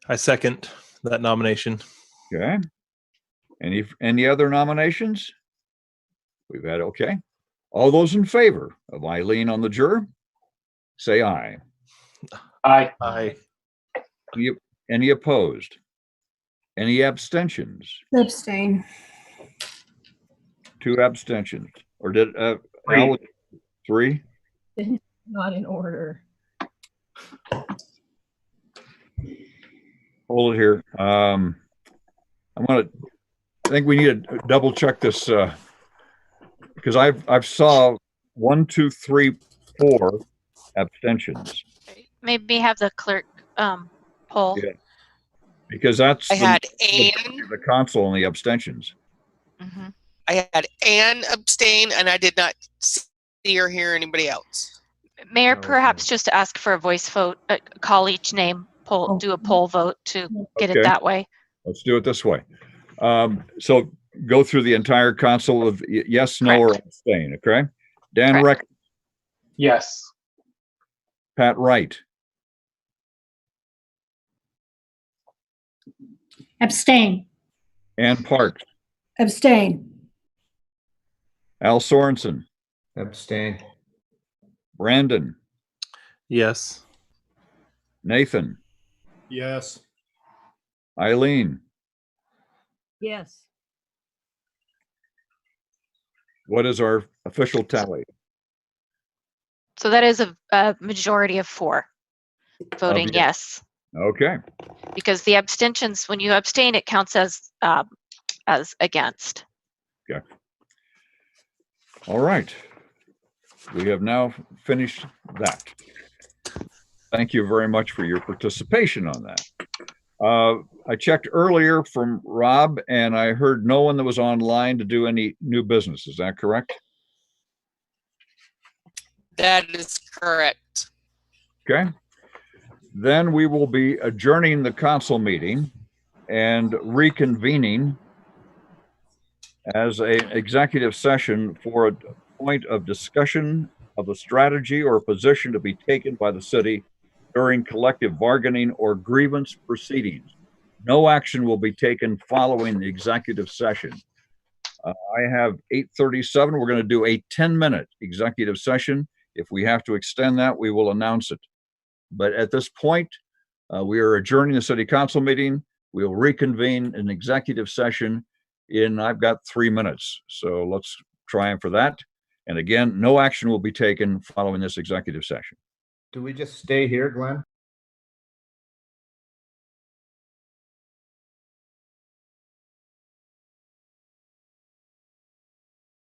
I second that nomination. Okay. Any other nominations? We've had, okay. All those in favor of Eileen on the juror, say aye. Aye. Aye. Any opposed? Any abstentions? Abstain. 2 abstentions. Or did Three. Al, 3? Not in order. Hold it here. I think we need to double check this because I've saw 1, 2, 3, 4 abstentions. Maybe have the clerk poll. Yeah. Because that's I had the console and the abstentions. Mm-hmm. I had Ann abstain, and I did not see or hear anybody else. Mayor, perhaps just to ask for a voice vote, call each name, do a poll vote to get it that way. Let's do it this way. So go through the entire console of yes, no, or abstain. Okay. Dan Reck. Yes. Pat Wright. Abstain. Ann Parks. Abstain. Al Sorensen. Abstain. Brandon. Yes. Nathan. Yes. Eileen. Yes. What is our official tally? So that is a majority of 4 voting yes. Okay. Because the abstentions, when you abstain, it counts as against. Okay. All right. We have now finished that. Thank you very much for your participation on that. I checked earlier from Rob, and I heard no one that was online to do any new business. Is that correct? That is correct. Okay. Then we will be adjourning the council meeting and reconvening as an executive session for a point of discussion of a strategy or position to be taken by the city during collective bargaining or grievance proceedings. No action will be taken following the executive session. I have 8:37. We're going to do a 10-minute executive session. If we have to extend that, we will announce it. But at this point, we are adjourning the city council meeting. We'll reconvene an executive session I've got 3 minutes. So let's try for that. And again, no action will be taken following this executive session. Do we just stay here, Glenn?